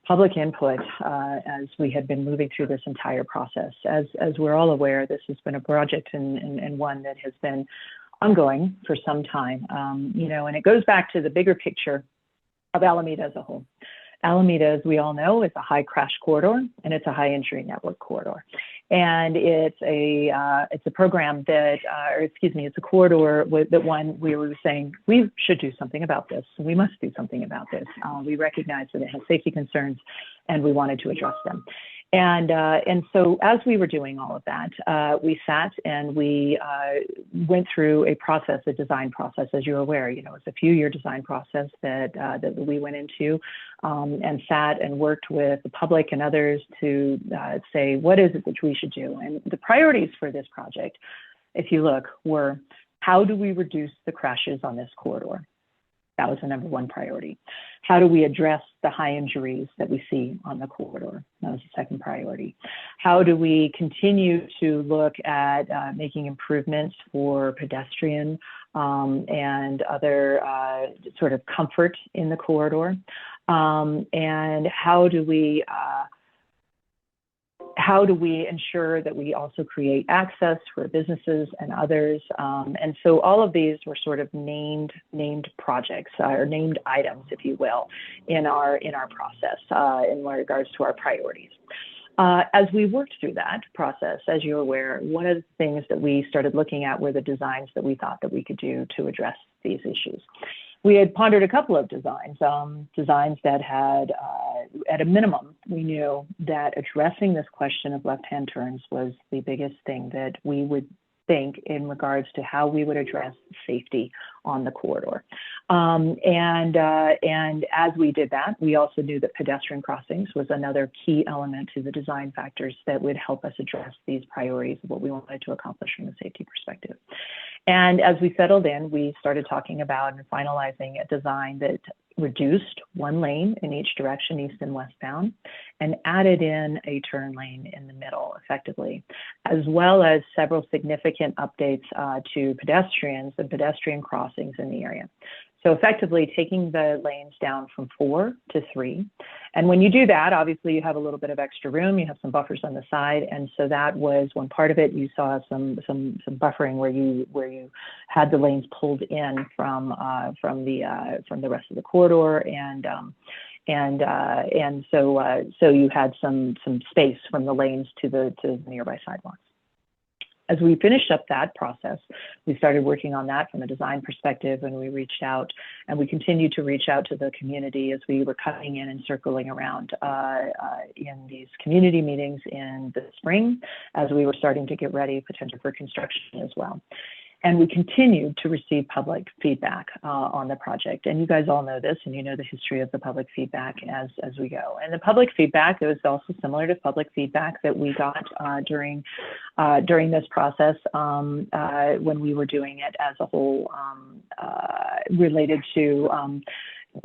public input as we had been moving through this entire process. As we're all aware, this has been a project and one that has been ongoing for some time, you know, and it goes back to the bigger picture of Alameda as a whole. Alameda, as we all know, is a high crash corridor, and it's a high injury network corridor. And it's a program that, it's a corridor that we were saying, we should do something about this. We must do something about this. We recognize that it has safety concerns, and we wanted to address them. And so as we were doing all of that, we sat and we went through a design process, as you're aware. You know, it's a few-year design process that we went into, and sat and worked with the public and others to say, what is it that we should do? And the priorities for this project, if you look, were how do we reduce the crashes on this corridor? That was the number one priority. How do we address the high injuries that we see on the corridor? That was the second priority. How do we continue to look at making improvements for pedestrian and other sort of comfort in the corridor? And how do we ensure that we also create access for businesses and others? And so all of these were sort of named projects or named items, if you will, in our process in regards to our priorities. As we worked through that process, as you're aware, one of the things that we started looking at were the designs that we thought that we could do to address these issues. We had pondered a couple of designs that had, at a minimum, we knew that addressing this question of left-hand turns was the biggest thing that we would think in regards to how we would address safety on the corridor. And as we did that, we also knew that pedestrian crossings was another key element to the design factors that would help us address these priorities of what we wanted to accomplish from a safety perspective. And as we settled in, we started talking about and finalizing a design that reduced one lane in each direction, east and westbound, and added in a turn lane in the middle effectively, as well as several significant updates to pedestrians and pedestrian crossings in the area. So effectively taking the lanes down from 4 to 3. And when you do that, obviously you have a little bit of extra room, you have some buffers on the side. And so that was one part of it. You saw some buffering where you had the lanes pulled in from the rest of the corridor. And so you had some space from the lanes to the nearby sidewalks. As we finished up that process, we started working on that from a design perspective, and we reached out and we continued to reach out to the community as we were coming in and circling around in these community meetings in the spring, as we were starting to get ready potential for construction as well. And we continued to receive public feedback on the project. And you guys all know this, and you know the history of the public feedback as we go. And the public feedback, it was also similar to public feedback that we got during this process when we were doing it as a whole related to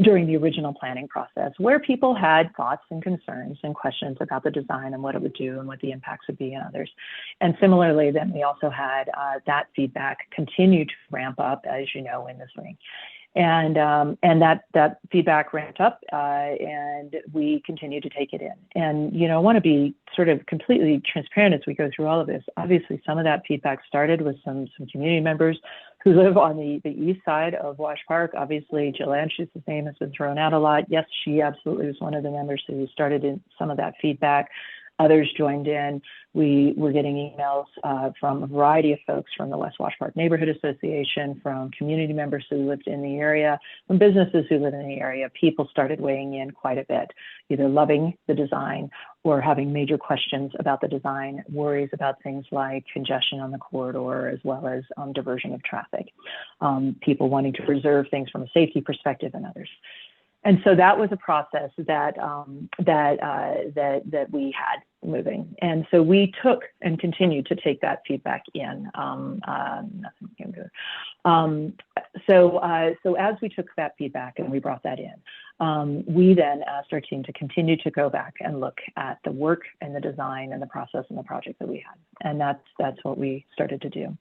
during the original planning process, where people had thoughts and concerns and questions about the design and what it would do and what the impacts would be on others. And similarly, then we also had that feedback continue to ramp up, as you know, in the spring. And that feedback ramped up and we continue to take it in. And, you know, I want to be sort of completely transparent as we go through all of this. Obviously, some of that feedback started with some community members who live on the east side of Wash Park. Obviously, Jill Anschu's name has been thrown out a lot. Yes, she absolutely was one of the members who started in some of that feedback. Others joined in. We were getting emails from a variety of folks from the West Wash Park Neighborhood Association, from community members who lived in the area, from businesses who live in the area. People started weighing in quite a bit, either loving the design or having major questions about the design, worries about things like congestion on the corridor, as well as diversion of traffic, people wanting to preserve things from a safety perspective and others. And so that was a process that we had moving. And so we took and continued to take that feedback in. So as we took that feedback and we brought that in, we then asked our team to continue to go back and look at the work and the design and the process and the project that we had. And that's what we started to do.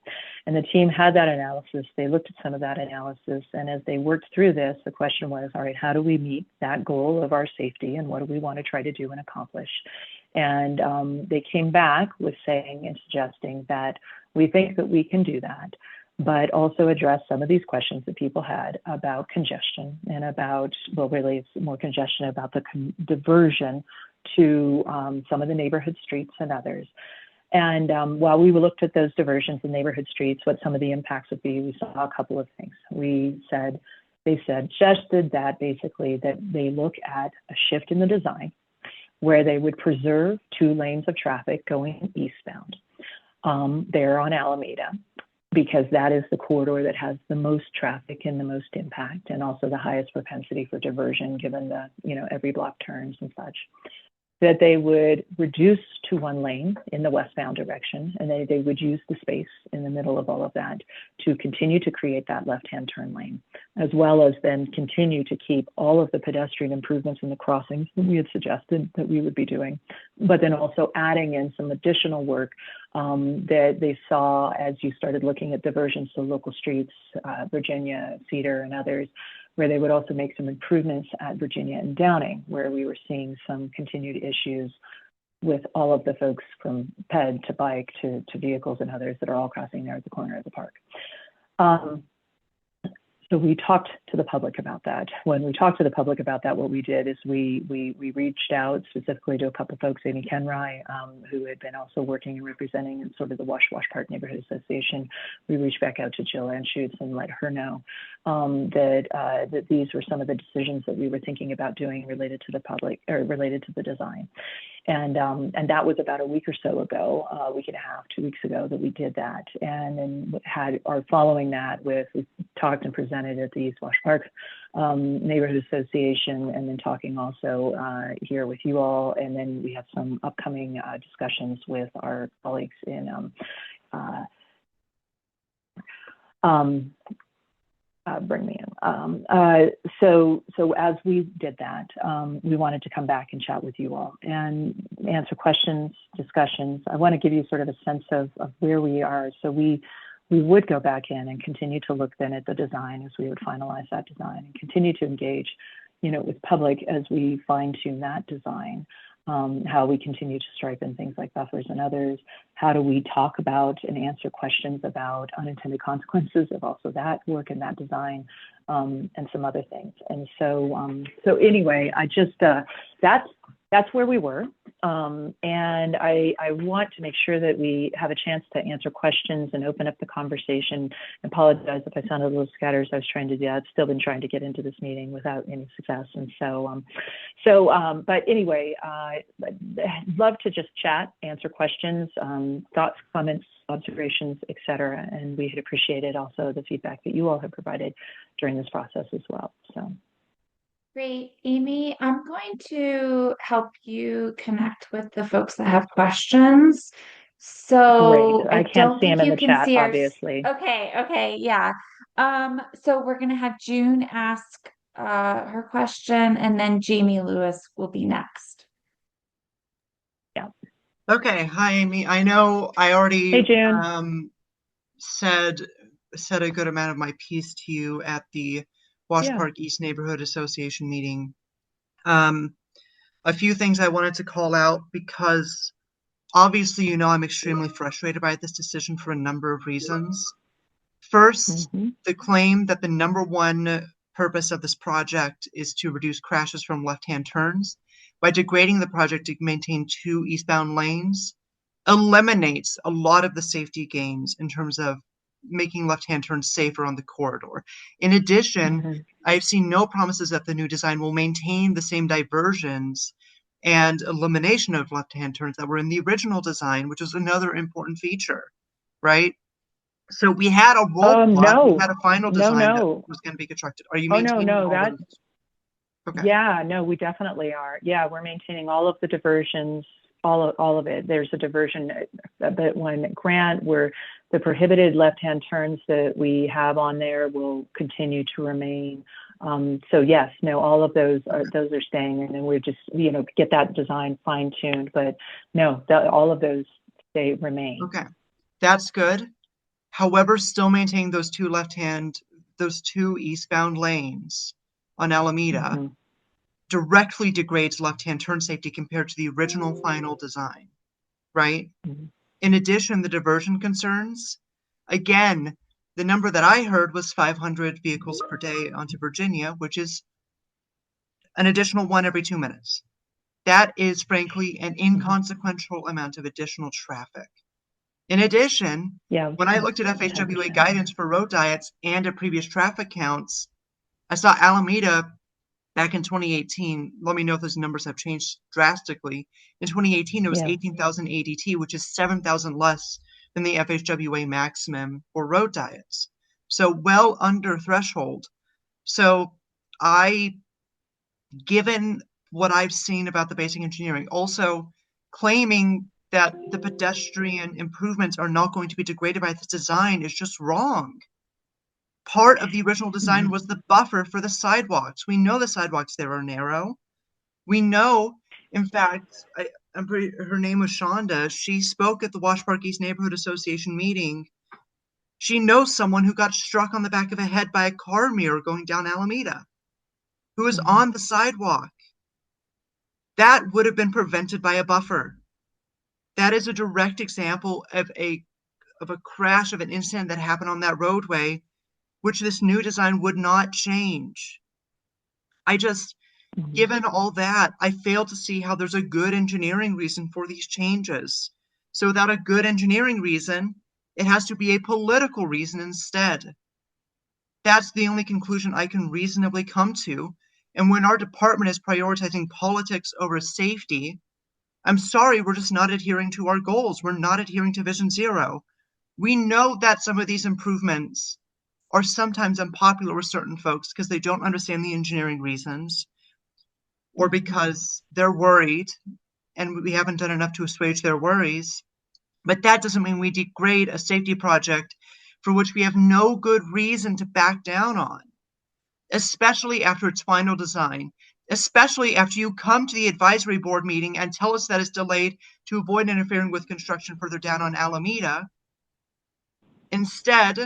And the team had that analysis. They looked at some of that analysis. And as they worked through this, the question was, all right, how do we meet that goal of our safety and what do we want to try to do and accomplish? And they came back with saying and suggesting that we think that we can do that, but also address some of these questions that people had about congestion and about, well, really it's more congestion about the diversion to some of the neighborhood streets and others. And while we looked at those diversions in neighborhood streets, what some of the impacts would be, we saw a couple of things. They suggested that basically that they look at a shift in the design where they would preserve 2 lanes of traffic going eastbound there on Alameda, because that is the corridor that has the most traffic and the most impact, and also the highest propensity for diversion given the, every block turns and such. That they would reduce to 1 lane in the westbound direction, and they would use the space in the middle of all of that to continue to create that left-hand turn lane, as well as then continue to keep all of the pedestrian improvements in the crossings that we had suggested that we would be doing, but then also adding in some additional work that they saw as you started looking at diversions to local streets, Virginia, Cedar, and others, where they would also make some improvements at Virginia and Downing, where we were seeing some continued issues with all of the folks from ped to bike to vehicles and others that are all crossing there at the corner of the park. So we talked to the public about that. When we talked to the public about that, what we did is we reached out specifically to a couple folks, Amy Kenrai, who had been also working and representing in sort of the Wash Park Neighborhood Association. We reached back out to Jill Anschutz and let her know that these were some of the decisions that we were thinking about doing related to the public or related to the design. and that was about a week or so ago, a week and a half, 2 weeks ago that we did that. And then following that we talked and presented at the East Wash Park Neighborhood Association, and then talking also here with you all. And then we have some upcoming discussions with our colleagues in bring me in. So as we did that, we wanted to come back and chat with you all and answer questions, discussions. I want to give you sort of a sense of where we are. So we would go back in and continue to look then at the design as we would finalize that design, and continue to engage, with public as we fine tune that design. How we continue to stripe in things like buffers and others. How do we talk about and answer questions about unintended consequences of also that work and that design, and some other things. And so anyway, I just, that's where we were. And I want to make sure that we have a chance to answer questions and open up the conversation. I apologize if I sounded a little scattered as I was trying to do that. I've still been trying to get into this meeting without any success. And but anyway, I'd love to just chat, answer questions, thoughts, comments, observations, etc. And we had appreciated also the feedback that you all have provided during this process as well. So. Great, Amy. I'm going to help you connect with the folks that have questions. So Great. I don't can't see think them in you the can chat, see our. obviously. Okay, yeah. So we're gonna have June ask her question, and then Jamie Lewis will be next. Yeah. Okay. Hi, Amy. I know I already Hey, June. said a good amount of my piece to you at the Wash Yeah. Park East Neighborhood Association meeting. A few things I wanted to call out, because obviously, I'm extremely frustrated by this decision for a number of reasons. First, the claim that the number one purpose of this project is to reduce crashes from left-hand turns by degrading the project to maintain 2 eastbound lanes eliminates a lot of the safety gains in terms of making left-hand turns safer on the corridor. In addition, I've seen no promises that the new design will maintain the same diversions and elimination of left-hand turns that were in the original design, which is another important feature, right? So we had a roadblock, we had a final design that was going to be constructed. Are you maintaining all those? Okay. Yeah, no, we definitely are. Yeah, we're maintaining all of the diversions, all of it. There's a diversion, but when Grant, where the prohibited left-hand turns that we have on there will continue to remain. So yes, no, all of those are staying, and then we're just get that design fine-tuned. But no, all of those remain. Okay, that's good. However, still maintaining those two eastbound lanes on Alameda directly degrades left-hand turn safety compared to the original final design, right? In addition, the diversion concerns, again, the number that I heard was 500 vehicles per day onto Virginia, which is an additional 1 every 2 minutes. That is, frankly, an inconsequential amount of additional traffic. In addition, when I looked at FHWA guidance for road diets and at previous traffic counts, I saw Alameda back in 2018. Let me know if those numbers have changed drastically. In 2018, it was 18,000 ADT, which is 7,000 less than the FHWA maximum for road diets. So well under threshold. So given what I've seen about the basic engineering, also claiming that the pedestrian improvements are not going to be degraded by this design is just wrong. Part of the original design was the buffer for the sidewalks. We know the sidewalks there are narrow. We know, in fact, her name was Shonda. She spoke at the Wash Park East Neighborhood Association meeting. She knows someone who got struck on the back of a head by a car mirror going down Alameda, who was on the sidewalk. That would have been prevented by a buffer. That is a direct example of a crash, of an incident that happened on that roadway, which this new design would not change. Given all that, I fail to see how there's a good engineering reason for these changes. So without a good engineering reason, it has to be a political reason instead. That's the only conclusion I can reasonably come to. And when our department is prioritizing politics over safety, I'm sorry, we're just not adhering to our goals. We're not adhering to Vision Zero. We know that some of these improvements are sometimes unpopular with certain folks because they don't understand the engineering reasons or because they're worried and we haven't done enough to assuage their worries. But that doesn't mean we degrade a safety project for which we have no good reason to back down on, especially after its final design, especially after you come to the advisory board meeting and tell us that it's delayed to avoid interfering with construction further down on Alameda. Instead,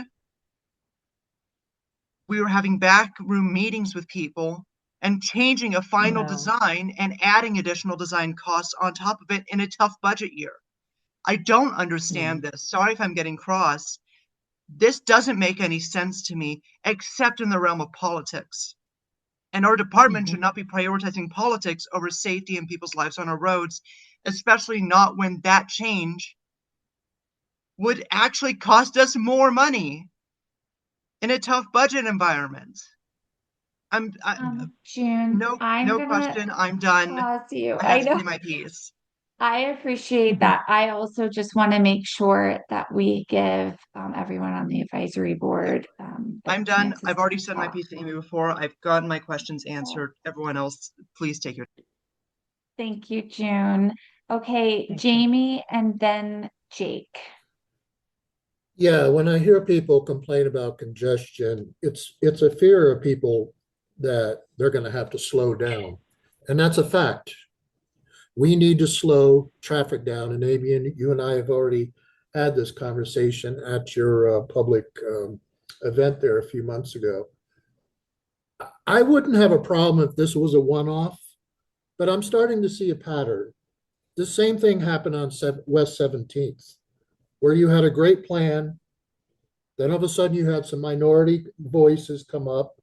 we were having backroom meetings with people and changing a final design and adding additional design costs on top of it in a tough budget year. I don't understand this. Sorry if I'm getting cross. This doesn't make any sense to me, except in the realm of politics. And our department should not be prioritizing politics over safety and people's lives on our roads, especially not when that change would actually cost us more money in a tough budget environment. June, No I'm gonna question. I'm done. pause you. I I have to know. say my piece. I appreciate that. I also just want to make sure that we give everyone on the advisory board I'm done. chances I've already to said my talk. piece to Amy before. I've gotten my questions answered. Everyone else, please take your. Thank you, June. Okay, Jamie and then Jake. Yeah, when I hear people complain about congestion, it's a fear of people that they're going to have to slow down. And that's a fact. We need to slow traffic down. And Amy, and you and I have already had this conversation at your public event there a few months ago. I wouldn't have a problem if this was a one-off, but I'm starting to see a pattern. The same thing happened on West 17th, where you had a great plan. Then all of a sudden you had some minority voices come up,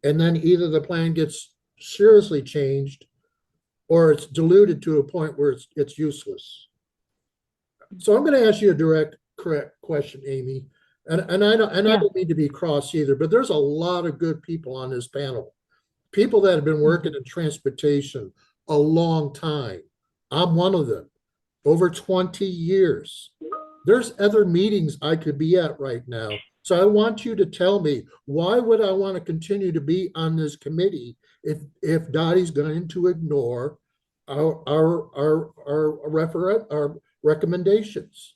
and then either the plan gets seriously changed or it's diluted to a point where it's useless. So I'm going to ask you a direct, correct question, Amy. And I don't mean to be cross either, but there's a lot of good people on this panel. People that have been working in transportation a long time. I'm one of them. Over 20 years. There's other meetings I could be at right now. So I want you to tell me, why would I want to continue to be on this committee if DOTI's going to ignore our recommendations?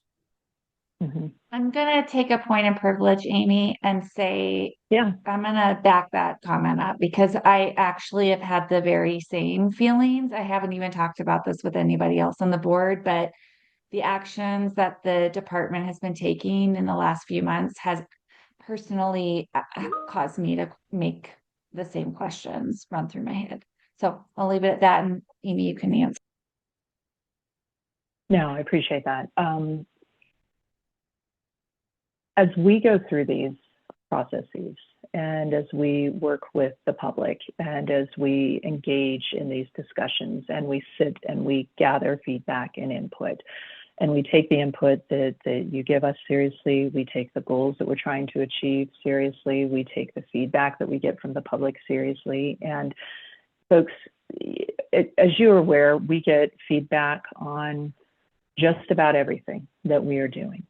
I'm gonna take a point of privilege, Amy, and say, I'm gonna back that comment up because I actually have had the very same feelings. I haven't even talked about this with anybody else on the board, but the actions that the department has been taking in the last few months has personally caused me to make the same questions run through my head. So I'll leave it at that, and Amy, you can answer. No, I appreciate that. As we go through these processes and as we work with the public and as we engage in these discussions and we sit and we gather feedback and input and we take the input that you give us seriously, we take the goals that we're trying to achieve seriously, we take the feedback that we get from the public seriously. And folks, as you're aware, we get feedback on just about everything that we are doing.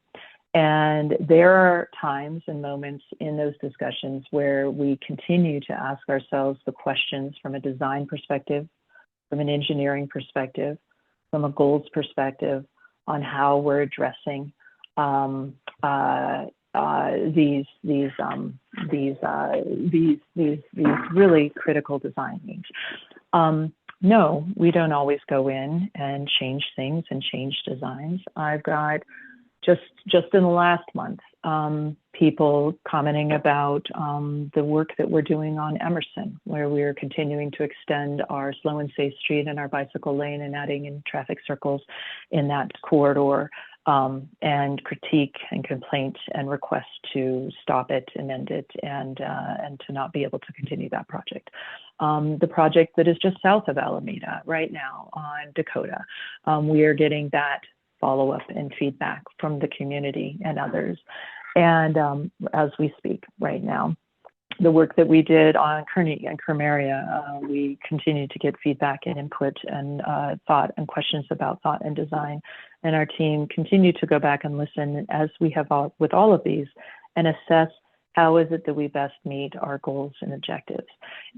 And there are times and moments in those discussions where we continue to ask ourselves the questions from a design perspective, from an engineering perspective, from a goals perspective on how we're addressing these really critical design needs. No, we don't always go in and change things and change designs. I've got just in the last month, people commenting about the work that we're doing on Emerson, where we're continuing to extend our slow and safe street and our bicycle lane and adding in traffic circles in that corridor, and critique and complaint and request to stop it and end it and to not be able to continue that project. The project that is just south of Alameda right now on Dakota, we are getting that follow-up and feedback from the community and others. And as we speak right now, the work that we did on Kearney and Kermaria, we continued to get feedback and input and thought and questions about thought and design. And our team continued to go back and listen, as we have with all of these, and assess how is it that we best meet our goals and objectives.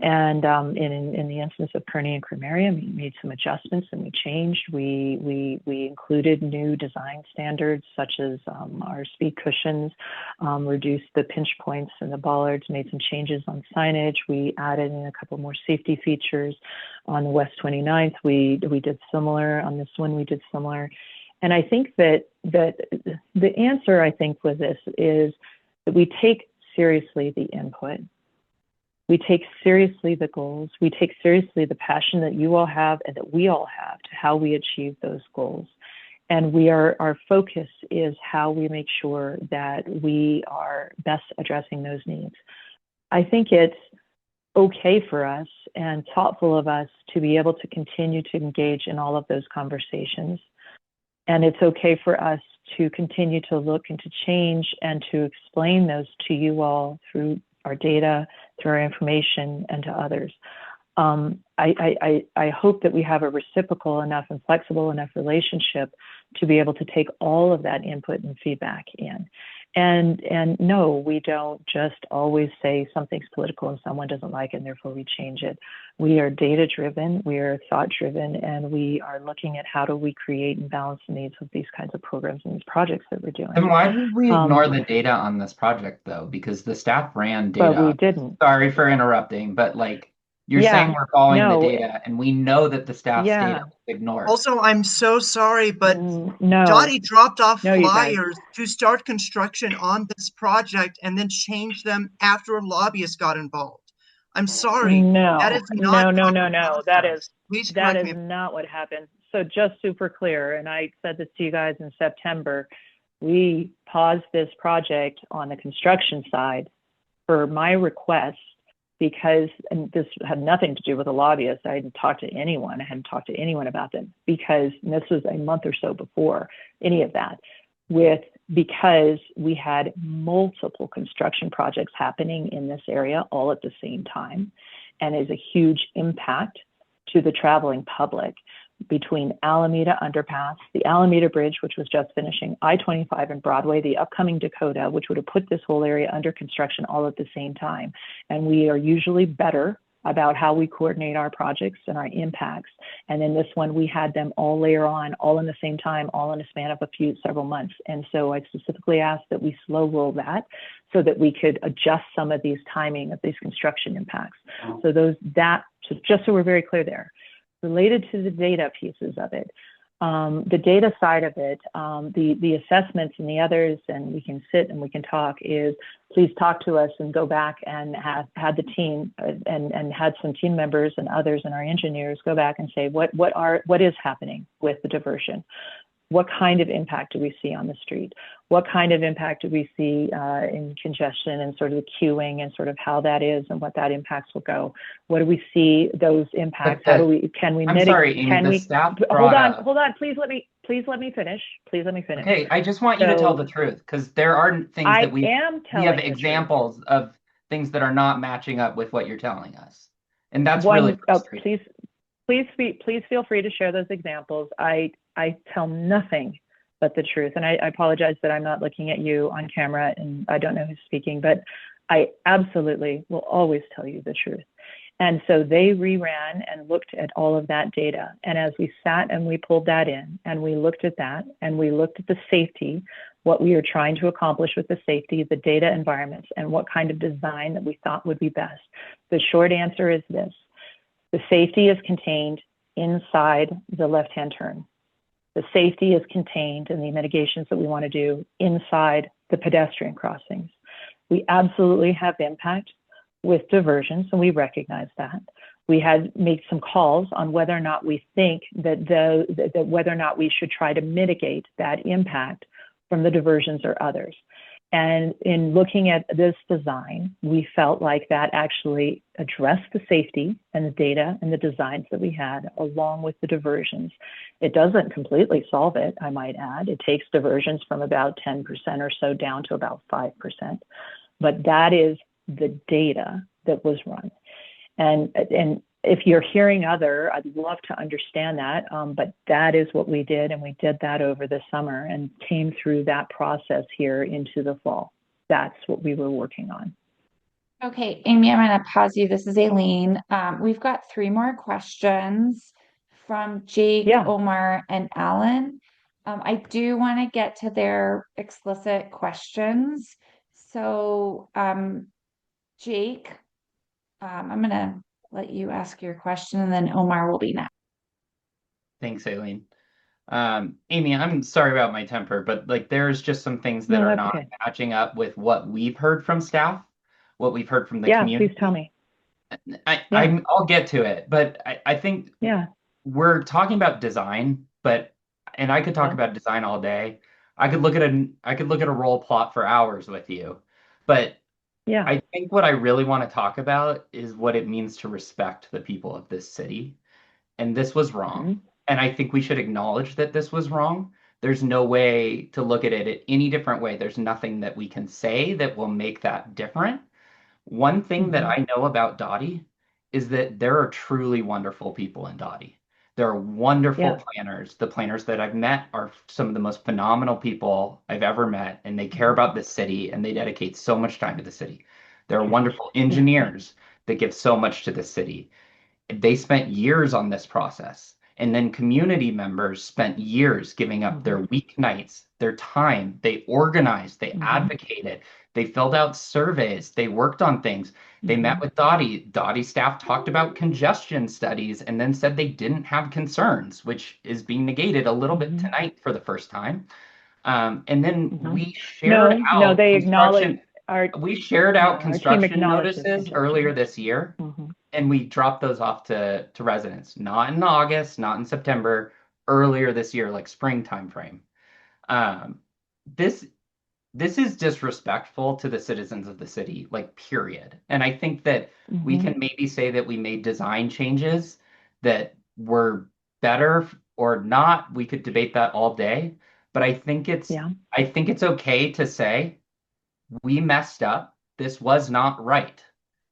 And in the instance of Kearney and Kermaria, we made some adjustments and we changed. We included new design standards such as our speed cushions, reduced the pinch points and the bollards, made some changes on signage. We added in a couple more safety features. On the West 29th, we did similar. On this one, we did similar. And I think that the answer, I think, with this is that we take seriously the input. We take seriously the goals. We take seriously the passion that you all have and that we all have to how we achieve those goals. And our focus is how we make sure that we are best addressing those needs. I think it's okay for us and thoughtful of us to be able to continue to engage in all of those conversations. And it's okay for us to continue to look and to change and to explain those to you all through our data, through our information, and to others. I hope that we have a reciprocal enough and flexible enough relationship to be able to take all of that input and feedback in. And no, we don't just always say something's political and someone doesn't like it and therefore we change it. We are data driven, we are thought driven, and we are looking at how do we create and balance the needs of these kinds of programs and these projects that we're doing. And why did we ignore the data on this project though? Because the staff ran data. But we didn't. Sorry for interrupting, but like you're saying we're following the data and we know that the staff's data was ignored. Also, I'm so sorry, but no. DOTI dropped off No, you guys. flyers to start construction on this project and then changed them after a lobbyist got involved. I'm sorry. No, that is not no. That is Please that correct is me. not what happened. So just super clear, and I said this to you guys in September, we paused this project on the construction side for my request because, and this had nothing to do with a lobbyist. I hadn't talked to anyone. I hadn't talked to anyone about them because this was a month or so before any of that. Because we had multiple construction projects happening in this area all at the same time, and is a huge impact to the traveling public between Alameda Underpass, the Alameda Bridge, which was just finishing, I-25 and Broadway, the upcoming Dakota, which would have put this whole area under construction all at the same time. And we are usually better about how we coordinate our projects and our impacts. And then this one, we had them all layer on, all in the same time, all in a span of several months. And so I specifically asked that we slow roll that so that we could adjust some of these timing of these construction impacts. So just so we're very clear there. Related to the data pieces of it, the data side of it, the assessments and the others, and we can sit and we can talk, is please talk to us and go back and have had the team and had some team members and others and our engineers go back and say what is happening with the diversion. What kind of impact do we see on the street? What kind of impact do we see in congestion and sort of the queuing and sort of how that is and what that impacts will go? What do we see those impacts? Can we mitigate? I'm sorry, Amy, the staff hold on. Please let me finish. Okay, I just want you to tell the truth because there are things that we have examples of things that are not matching up with what you're telling us, and that's really frustrating. Please feel free to share those examples. I tell nothing but the truth. And I apologize that I'm not looking at you on camera and I don't know who's speaking, but I absolutely will always tell you the truth. And so they reran and looked at all of that data. And as we sat and we pulled that in and we looked at that and we looked at the safety, what we are trying to accomplish with the safety, the data environments, and what kind of design that we thought would be best. The short answer is this: the safety is contained inside the left-hand turn. The safety is contained in the mitigations that we want to do inside the pedestrian crossings. We absolutely have impact with diversions, and we recognize that. We had made some calls on whether or not we think that whether or not we should try to mitigate that impact from the diversions or others. And in looking at this design, we felt like that actually addressed the safety and the data and the designs that we had along with the diversions. It doesn't completely solve it, I might add. It takes diversions from about 10% or so down to about 5%. But that is the data that was run. And if you're hearing other, I'd love to understand that, but that is what we did, and we did that over the summer and came through that process here into the fall. That's what we were working on. Okay, Amy, I'm going to pause you. This is Aileen. We've got 3 more questions from Jake, Omar, and Alan. I do want to get to their explicit questions. So, Jake, I'm going to let you ask your question, and then Omar will be next. Thanks, Aileen. Amy, I'm sorry about my temper, but like there's just some things that are not matching up with what we've heard from staff, what we've heard from the community. Please tell me. I'll get to it, but I think we're talking about design, and I could talk about design all day. I could look at a roll plot for hours with you, but I think what I really want to talk about is what it means to respect the people of this city. And this was wrong. And I think we should acknowledge that this was wrong. There's no way to look at it any different way. There's nothing that we can say that will make that different. One thing that I know about DOTI is that there are truly wonderful people in DOTI. There are wonderful planners. The planners that I've met are some of the most phenomenal people I've ever met, and they care about this city and they dedicate so much time to the city. There are wonderful engineers that give so much to the city. They spent years on this process. And then community members spent years giving up their weeknights, their time. They organized, they advocated, they filled out surveys, they worked on things. They met with DOTI. DOTI staff talked about congestion studies and then said they didn't have concerns, which is being negated a little bit tonight for the first time. And then we shared out they acknowledge we shared out construction notices earlier this year. And we dropped those off to residents, not in August, not in September, earlier this year, like spring timeframe. This is disrespectful to the citizens of the city, like period. And I think that we can maybe say that we made design changes that were better or not. We could debate that all day, but I think it's okay to say we messed up. This was not right.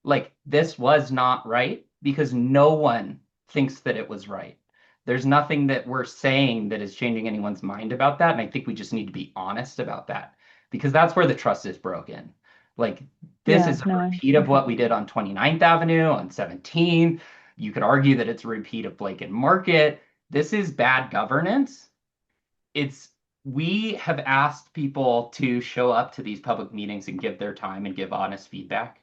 Like, this was not right because no one thinks that it was right. There's nothing that we're saying that is changing anyone's mind about that. And I think we just need to be honest about that because that's where the trust is broken. Like, this is a repeat of what we did on 29th Avenue, on 17. You could argue that it's a repeat of Blake and Market. This is bad governance. We have asked people to show up to these public meetings and give their time and give honest feedback.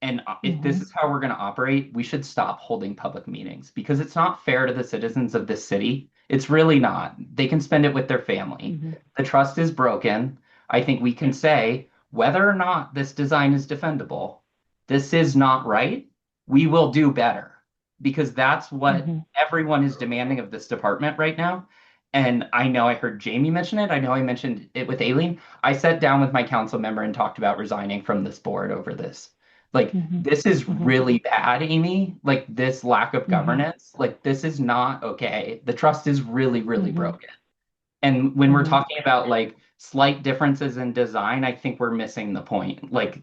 And if this is how we're going to operate, we should stop holding public meetings because it's not fair to the citizens of this city. It's really not. They can spend it with their family. The trust is broken. I think we can say whether or not this design is defendable, this is not right. We will do better because that's what everyone is demanding of this department right now. And I know I heard Jamie mention it. I know I mentioned it with Aileen. I sat down with my council member and talked about resigning from this board over this. Like, this is really bad, Amy. Like, this lack of governance, like, this is not okay. The trust is really, really broken. And when we're talking about, like, slight differences in design, I think we're missing the point. Like,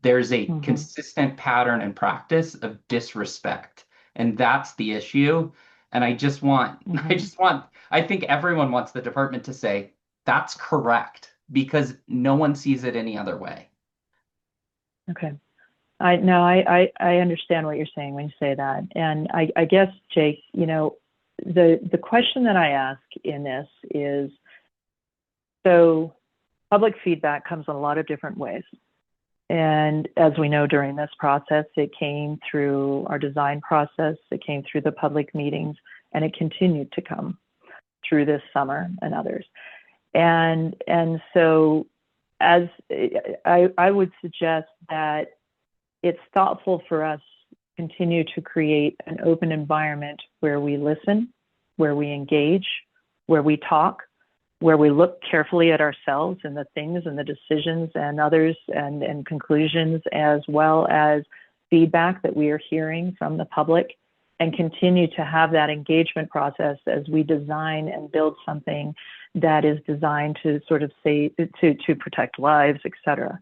there's a consistent pattern and practice of disrespect. And that's the issue. And I think everyone wants the department to say, that's correct, because no one sees it any other way. Okay. I understand what you're saying when you say that. And I guess, Jake, the question that I ask in this is, so public feedback comes in a lot of different ways. And as we know, during this process, it came through our design process, it came through the public meetings, and it continued to come through this summer and others. And so as I would suggest that it's thoughtful for us to continue to create an open environment where we listen, where we engage, where we talk, where we look carefully at ourselves and the things and the decisions and others and conclusions, as well as feedback that we are hearing from the public, and continue to have that engagement process as we design and build something that is designed to sort of say, to protect lives, et cetera.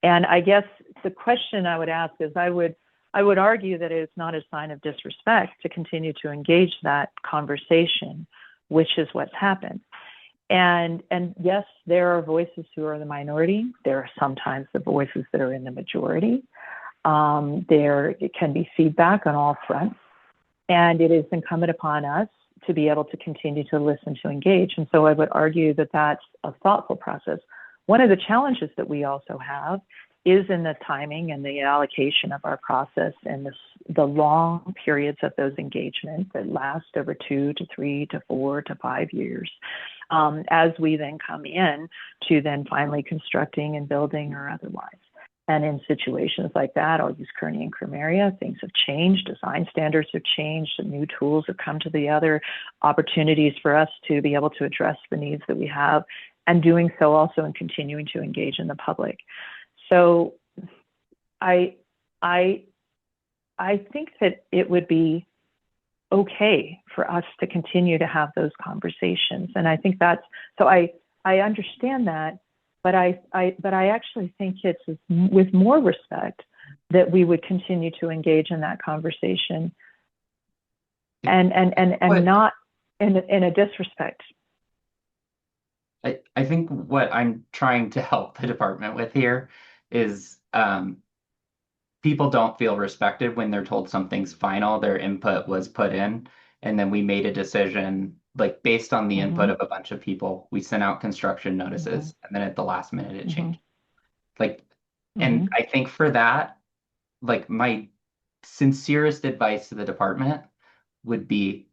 And I guess the question I would ask is, I would argue that it's not a sign of disrespect to continue to engage that conversation, which is what's happened. And yes, there are voices who are the minority. There are sometimes the voices that are in the majority. It can be feedback on all fronts. And it is incumbent upon us to be able to continue to listen, to engage. And so I would argue that that's a thoughtful process. One of the challenges that we also have is in the timing and the allocation of our process and the long periods of those engagements that last over 2 to 3 to 4 to 5 years, as we then come in to then finally constructing and building or otherwise. And in situations like that, I'll use Kearney and Crumeria, things have changed, design standards have changed, and new tools have come to the other, opportunities for us to be able to address the needs that we have, and doing so also in continuing to engage in the public. So I think that it would be okay for us to continue to have those conversations. And I think that's, so I understand that, but I actually think it's with more respect that we would continue to engage in that conversation and not in a disrespect. I think what I'm trying to help the department with here is people don't feel respected when they're told something's final, their input was put in, and then we made a decision like based on the input of a bunch of people. We sent out construction notices, and then at the last minute it changed. Like, and I think for that, like my sincerest advice to the department would be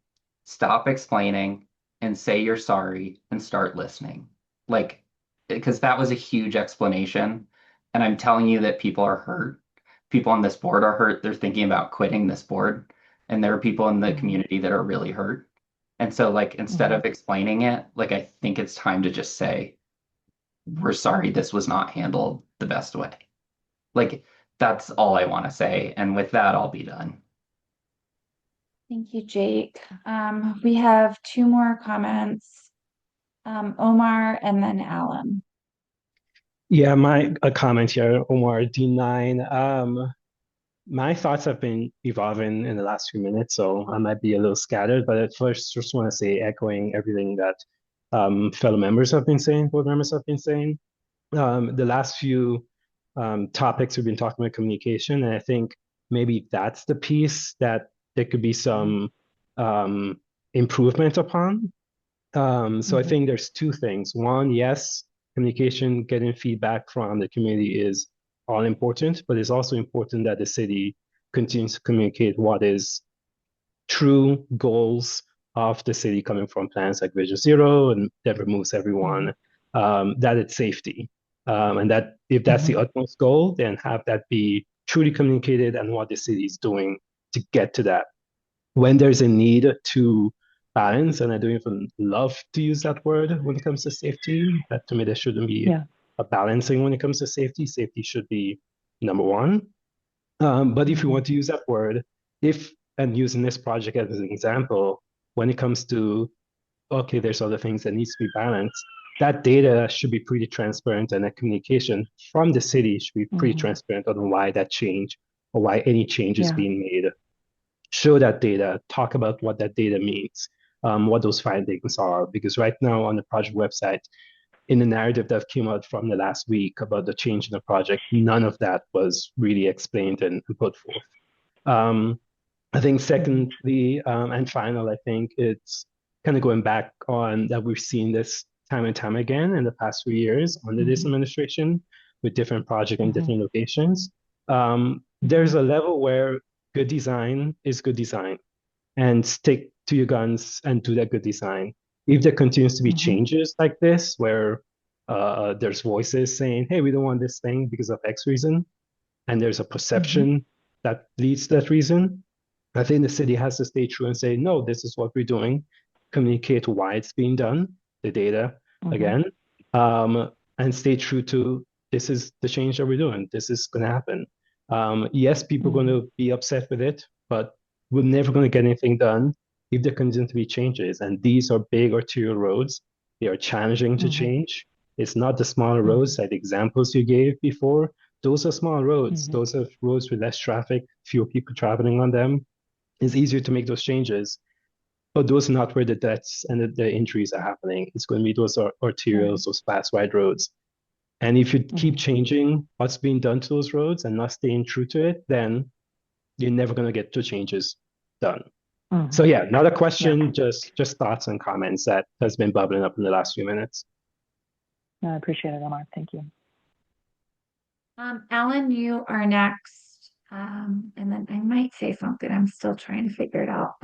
stop explaining and say you're sorry and start listening. Like, because that was a huge explanation. And I'm telling you that people are hurt. People on this board are hurt. They're thinking about quitting this board. And there are people in the community that are really hurt. And so, like, instead of explaining it, like, I think it's time to just say, we're sorry this was not handled the best way. Like, that's all I want to say. And with that, I'll be done. Thank you, Jake. We have 2 more comments. Omar and then Alan. Yeah, my comment here, Omar D9. My thoughts have been evolving in the last few minutes, so I might be a little scattered, but at first, just want to say, echoing everything that fellow members have been saying, board members have been saying. The last few topics we've been talking about communication, and I think maybe that's the piece that there could be some improvement upon. So I think there's 2 things. One, yes, communication, getting feedback from the community is all important, but it's also important that the city continues to communicate what is true goals of the city coming from plans like Vision Zero and that removes everyone, that it's safety. And that if that's the utmost goal, then have that be truly communicated and what the city is doing to get to that. When there's a need to balance, and I don't even love to use that word when it comes to safety, that to me there shouldn't be a balancing when it comes to safety. Safety should be number 1. But if you want to use that word, and using this project as an example, when it comes to, okay, there's other things that needs to be balanced, that data should be pretty transparent, and that communication from the city should be pretty transparent on why that change or why any change is being made. Show that data, talk about what that data means, what those findings are, because right now on the project website, in the narrative that came out from the last week about the change in the project, none of that was really explained and put forth. I think secondly, and final, I think it's kind of going back on that we've seen this time and time again in the past few years under this administration with different projects and different locations. There's a level where good design is good design, and stick to your guns and do that good design. If there continues to be changes like this, where there's voices saying, hey, we don't want this thing because of X reason, and there's a perception that leads to that reason, I think the city has to stay true and say, no, this is what we're doing, communicate why it's being done, the data again, and stay true to this is the change that we're doing. This is going to happen. Yes, people are going to be upset with it, but we're never going to get anything done if there continue to be changes. And these are big arterial roads. They are challenging to change. It's not the smaller roads like the examples you gave before those are small roads. Mhm. Those are roads with less traffic, fewer people traveling on them. It's easier to make those changes. But those are not where the deaths and the injuries are happening. It's going to be those arterials, those fast wide roads. And if you keep changing what's being done to those roads and not staying true to it, then you're never going to get the changes done. So yeah, not a question, just thoughts and comments that has been bubbling up in the last few minutes. I appreciate it, Omar. Thank you. Alan, you are next. And then I might say something. I'm still trying to figure it out.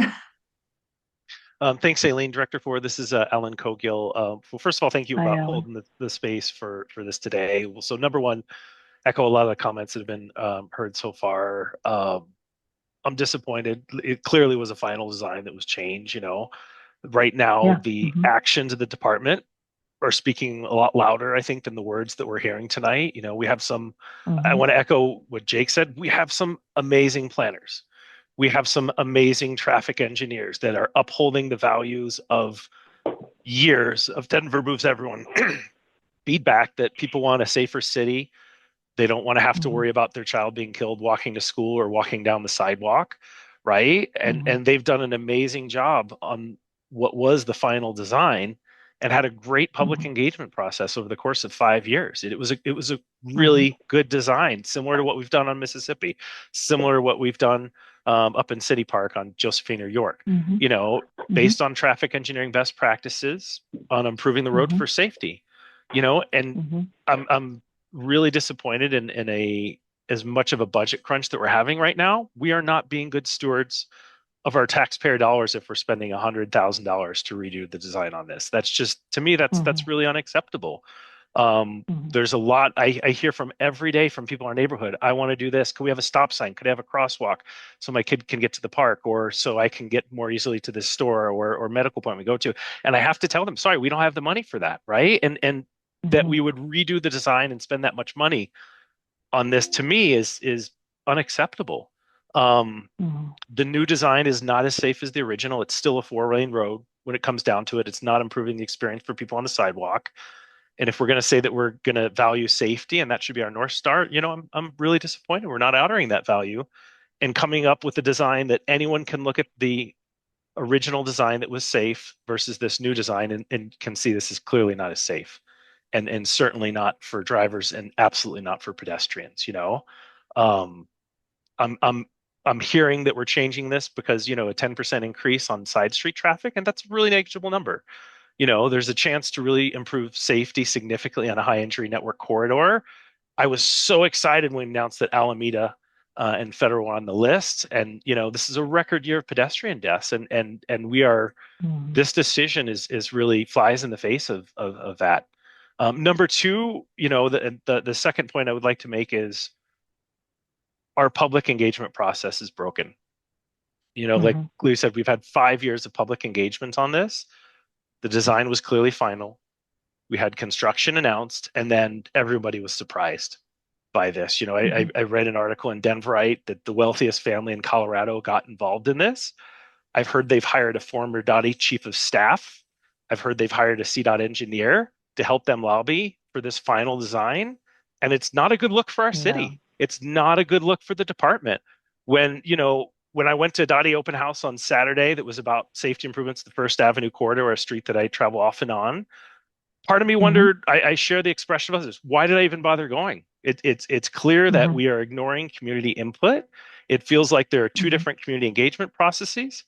Thanks, Aileen, Director Ford. This is Alan Cogill. Well, first of all, thank you Hi, about Alan. holding the space for this today. Well, so number one, echo a lot of the comments that have been heard so far. I'm disappointed. It clearly was a final design that was changed. Right now, the actions of the department are speaking a lot louder, I think, than the words that we're hearing tonight. We have some, I want to echo what Jake said. We have some amazing planners. We have some amazing traffic engineers that are upholding the values of years of Denver Moves Everyone feedback that people want a safer city. They don't want to have to worry about their child being killed walking to school or walking down the sidewalk, right? And they've done an amazing job on what was the final design and had a great public engagement process over the course of 5 years. It was a really good design, similar to what we've done on Mississippi, similar to what we've done up in City Park on Josephine or York. Based on traffic engineering best practices on improving the road for safety. And I'm really disappointed in a as much of a budget crunch that we're having right now. We are not being good stewards of our taxpayer dollars if we're spending $100,000 to redo the design on this. That's just, to me, that's really unacceptable. There's a lot I hear from every day from people in our neighborhood. I want to do this. Could we have a stop sign? Could I have a crosswalk so my kid can get to the park, or so I can get more easily to this store or medical appointment we go to? And I have to tell them, sorry, we don't have the money for that, right? And that we would redo the design and spend that much money on this, to me, is unacceptable. The new design is not as safe as the original. It's still a 4-lane road. When it comes down to it, it's not improving the experience for people on the sidewalk. And if we're going to say that we're going to value safety and that should be our North Star, I'm really disappointed we're not honoring that value and coming up with a design that anyone can look at the original design that was safe versus this new design and can see this is clearly not as safe. And certainly not for drivers and absolutely not for pedestrians. Um, I'm hearing that we're changing this because a 10% increase on side street traffic, and that's a really negligible number. There's a chance to really improve safety significantly on a high injury network corridor. I was so excited when we announced that Alameda and Federal were on the list, and this is a record year of pedestrian deaths, and we are. This decision is really flies in the face of that. Number two, the second point I would like to make is our public engagement process is broken. Like Lou said, we've had 5 years of public engagement on this. The design was clearly final. We had construction announced, and then everybody was surprised by this. I read an article in Denverite that the wealthiest family in Colorado got involved in this. I've heard they've hired a former DOTI chief of staff. I've heard they've hired a CDOT engineer to help them lobby for this final design. And it's not a good look for our city. It's not a good look for the department. When I went to DOTI open house on Saturday that was about safety improvements to the First Avenue corridor, a street that I travel often on, part of me wondered, I share the expression of others, why did I even bother going? It's clear that we are ignoring community input. It feels like there are two different community engagement processes.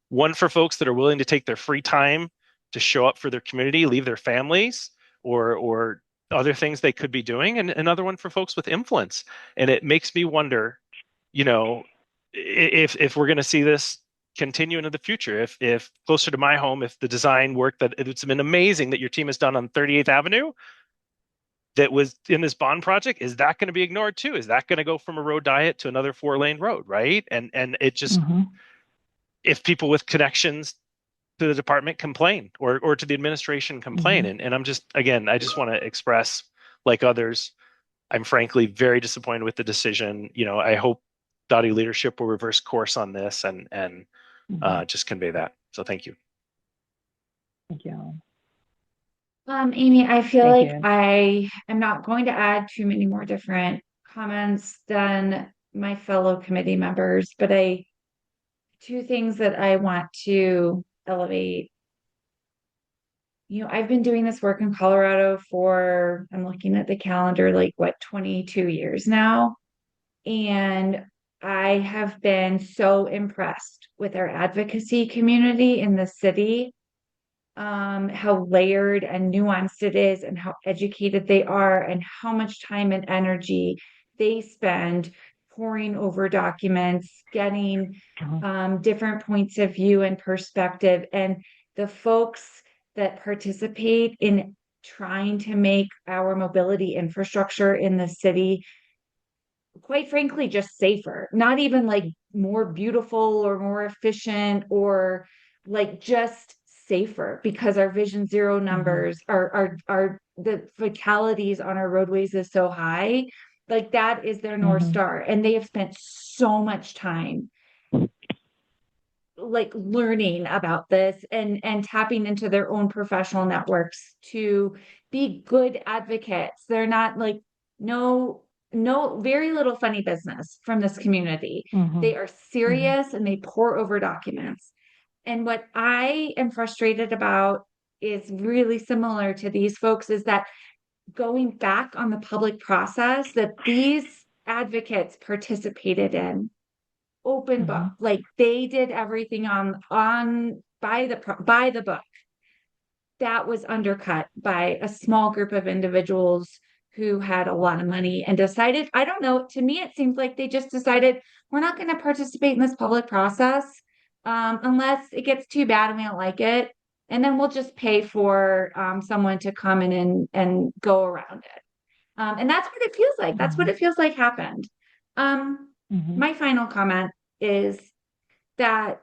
One for folks that are willing to take their free time to show up for their community, leave their families, or other things they could be doing, and another one for folks with influence. And it makes me wonder, if we're going to see this continue into the future. If closer to my home, if the design work that it's been amazing that your team has done on 38th Avenue that was in this bond project, is that going to be ignored too? Is that going to go from a road diet to another 4-lane road, right? And it just, if people with connections to the department complain or to the administration complain, and I'm just, again, I just want to express, like others, I'm frankly very disappointed with the decision. I hope DOTI leadership will reverse course on this and just convey that. So thank you. Thank you. Amy, I feel Thank like you. I am not going to add too many more different comments than my fellow committee members, but two things that I want to elevate. I've been doing this work in Colorado for, I'm looking at the calendar, like what, 22 years now. And I have been so impressed with our advocacy community in the city, how layered and nuanced it is, and how educated they are, and how much time and energy they spend poring over documents, getting different points of view and perspective. And the folks that participate in trying to make our mobility infrastructure in the city, quite frankly, just safer, not even like more beautiful or more efficient, or like just safer, because our Vision Zero numbers are the fatalities on our roadways is so high. Like that is their North Star. And they have spent so much time like learning about this and tapping into their own professional networks to be good advocates. They're not like very little funny business from this community. They are serious and they pour over documents. And what I am frustrated about is really similar to these folks, is that going back on the public process that these advocates participated in, open book, like they did everything by the book, that was undercut by a small group of individuals who had a lot of money and decided, I don't know, to me it seems like they just decided, we're not going to participate in this public process unless it gets too bad and we don't like it, and then we'll just pay for someone to come in and go around it. And that's what it feels like. That's what it feels like happened. My final comment is that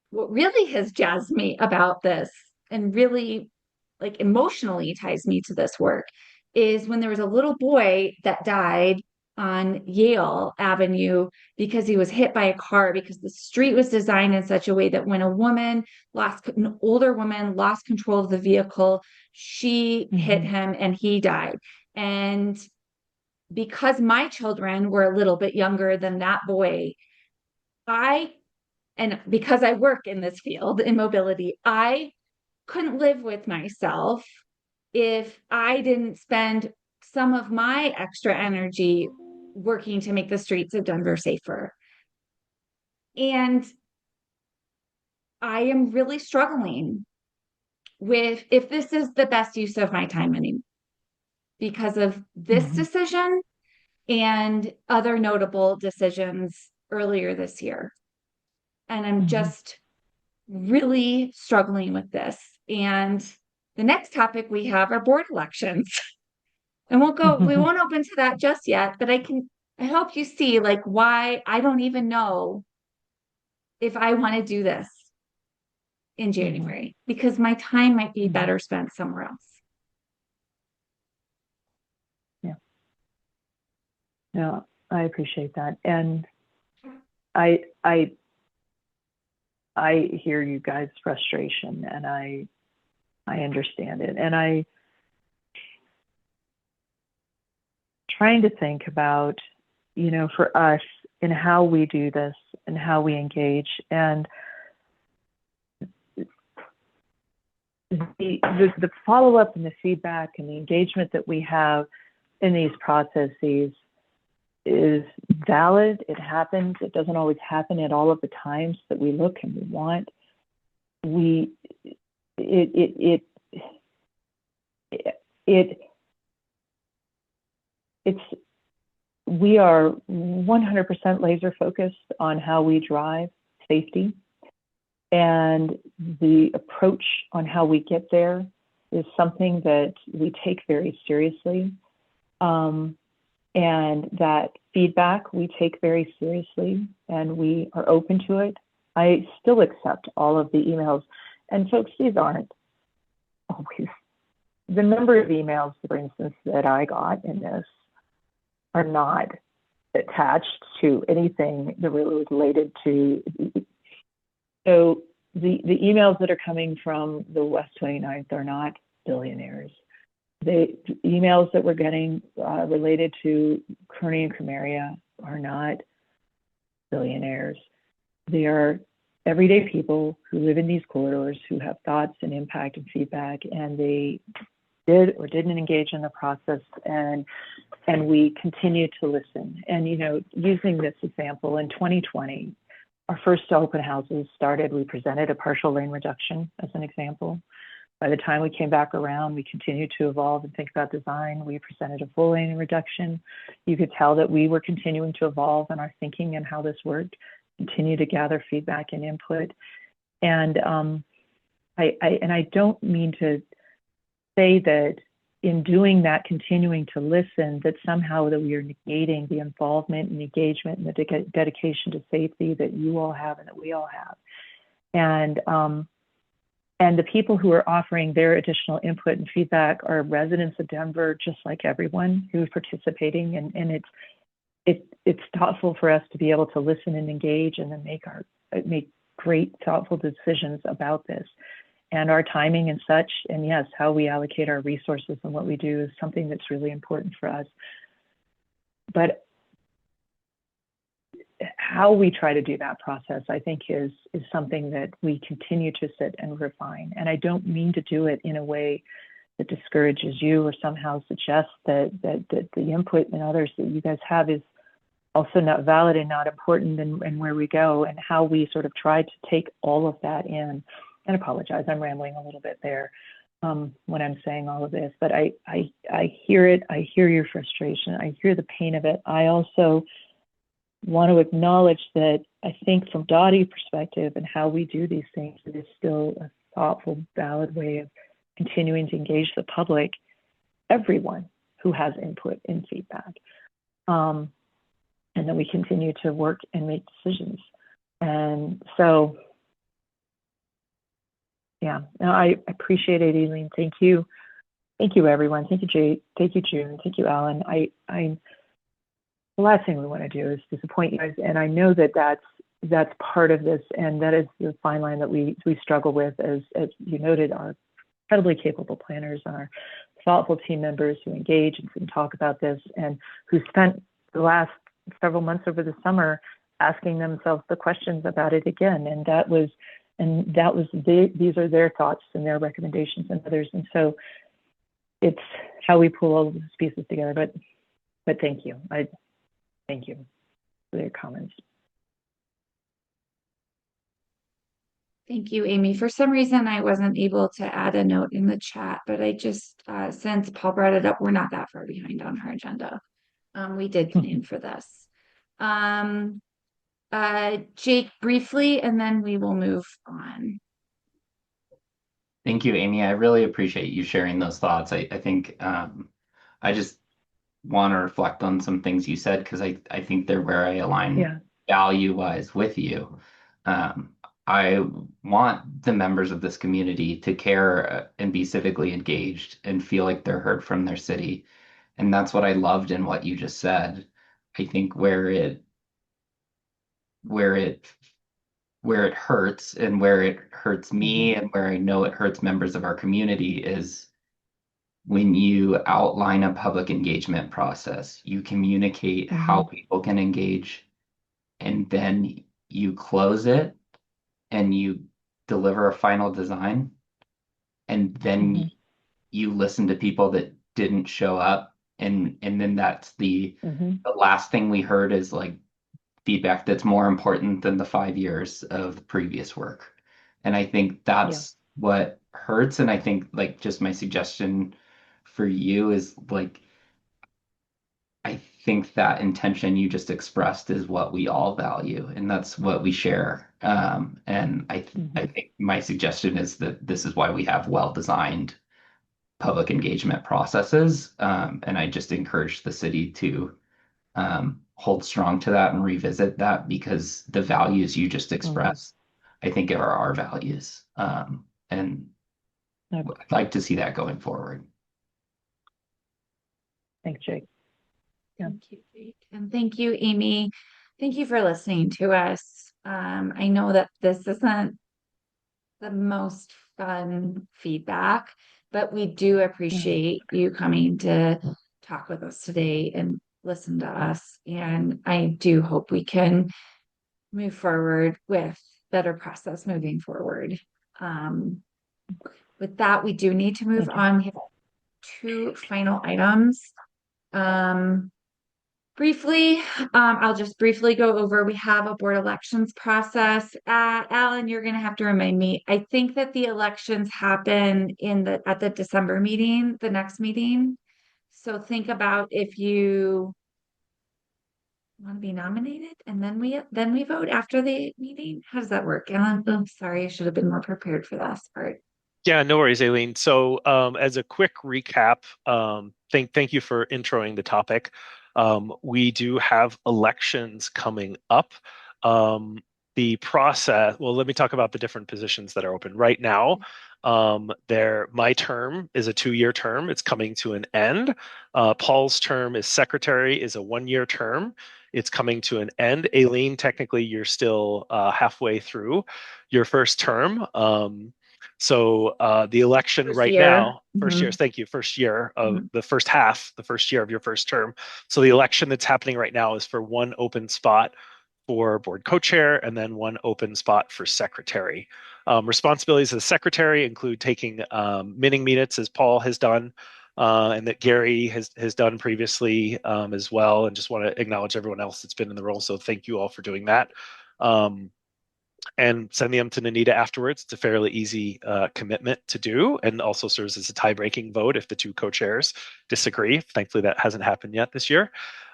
what really has jazzed me about this and really like emotionally ties me to this work is when there was a little boy that died on Yale Avenue because he was hit by a car, because the street was designed in such a way that when an older woman lost control of the vehicle, she hit him and he died. And because my children were a little bit younger than that boy, and because I work in this field in mobility, I couldn't live with myself if I didn't spend some of my extra energy working to make the streets of Denver safer. And I am really struggling with if this is the best use of my time anymore because of this decision and other notable decisions earlier this year. And I'm just really struggling with this. And the next topic we have are board elections. And we won't open to that just yet, but I hope you see like why I don't even know if I want to do this in January, because my time might be better spent somewhere else. Yeah, I appreciate that. And I hear you guys' frustration, and I understand it. And I trying to think about, for us in how we do this and how we engage, and the follow-up and the feedback and the engagement that we have in these processes is valid. It happens. It doesn't always happen at all of the times that we look and we want. We are 100% laser focused on how we drive safety, and the approach on how we get there is something that we take very seriously. And that feedback we take very seriously, and we are open to it. I still accept all of the emails. And folks, these aren't always the number of emails, for instance, that I got in this are not attached to anything that really related to. So the emails that are coming from the West 29th are not billionaires. the emails that we're getting related to Kearney and Crumeria are not billionaires. They are everyday people who live in these corridors, who have thoughts and impact and feedback, and they did or didn't engage in the process, and we continue to listen. And using this example, in 2020, our first open houses started, we presented a partial lane reduction as an example. By the time we came back around, we continued to evolve and think about design. We presented a full lane reduction. You could tell that we were continuing to evolve in our thinking and how this worked, continue to gather feedback and input. And I don't mean to say that in doing that, continuing to listen, that somehow that we are negating the involvement and engagement and the dedication to safety that you all have and that we all have. And the people who are offering their additional input and feedback are residents of Denver, just like everyone who's participating. And it's thoughtful for us to be able to listen and engage and then make great, thoughtful decisions about this. And our timing and such, and yes, how we allocate our resources and what we do is something that's really important for us. But how we try to do that process, I think, is something that we continue to sit and refine. And I don't mean to do it in a way that discourages you or somehow suggests that the input and others that you guys have is also not valid and not important in where we go, and how we sort of try to take all of that in. And apologize, I'm rambling a little bit there when I'm saying all of this, but I hear it. I hear your frustration. I hear the pain of it. I also want to acknowledge that I think from DOTI perspective and how we do these things, it is still a thoughtful, valid way of continuing to engage the public, everyone who has input and feedback. And then we continue to work and make decisions. And so, yeah, no, I appreciate it, Aileen. Thank you. Thank you, everyone. Thank you, Jade. Thank you, June. Thank you, Alan. The last thing we want to do is disappoint you guys, and I know that that's part of this, and that is the fine line that we struggle with, as you noted, our incredibly capable planners and our thoughtful team members who engage and talk about this, and who spent the last several months over the summer asking themselves the questions about it again, and these are their thoughts and their recommendations and others, and so it's how we pull all of these pieces together. But thank you. Thank you for your comments. Thank you, Amy. For some reason, I wasn't able to add a note in the chat, but I just, since Paul brought it up, we're not that far behind on our agenda. We did plan for this. Jake, briefly, and then we will move on. Thank you, Amy. I really appreciate you sharing those thoughts. I think I just want to reflect on some things you said, because I think they're where I align value-wise with you. I want the members of this community to care and be civically engaged and feel like they're heard from their city. And that's what I loved in what you just said. I think where it hurts, and where it hurts me, and where I know it hurts members of our community, is when you outline a public engagement process, you communicate how people can engage, and then you close it and you deliver a final design, and then you listen to people that didn't show up, and then that's the last thing we heard is like feedback that's more important than the 5 years of the previous work. And I think that's what hurts. And I think, like, just my suggestion for you is, like, I think that intention you just expressed is what we all value, and that's what we share. And I think my suggestion is that this is why we have well-designed public engagement processes. And I just encourage the city to hold strong to that and revisit that, because the values you just expressed, I think, are our values. And I'd like to see that going forward. Thanks, Jake. Thank you, Jake. And thank you, Amy. Thank you for listening to us. I know that this isn't the most fun feedback, but we do appreciate you coming to talk with us today and listen to us. And I do hope we can move forward with better process moving forward. With that, we do need to move on. We have two final items. Briefly, I'll just briefly go over. We have a board elections process. Alan, you're going to have to remind me. I think that the elections happen at the December meeting, the next meeting. So think about if you want to be nominated, and then we vote after the meeting. How does that work, Alan? Oh, sorry, I should have been more prepared for that part. Yeah, no worries, Aileen. So, as a quick recap, thank you for introing the topic. We do have elections coming up. The process, well, let me talk about the different positions that are open right now. My term is a 2-year term. It's coming to an end. Paul's term as secretary is a 1-year term. It's coming to an end. Aileen, technically, you're still halfway through your first term. So the election First right year. now, first Mhm. year, thank you, first year of Mhm. the first half, the first year of your first term. So the election that's happening right now is for one open spot for board co-chair and then one open spot for secretary. Responsibilities of the secretary include taking minning minutes as Paul has done, and that Gary has done previously as well. And just want to acknowledge everyone else that's been in the role. So thank you all for doing that. And sending them to Nanita afterwards. It's a fairly easy commitment to do, and also serves as a tie-breaking vote if the two co-chairs disagree. Thankfully, that hasn't happened yet this year.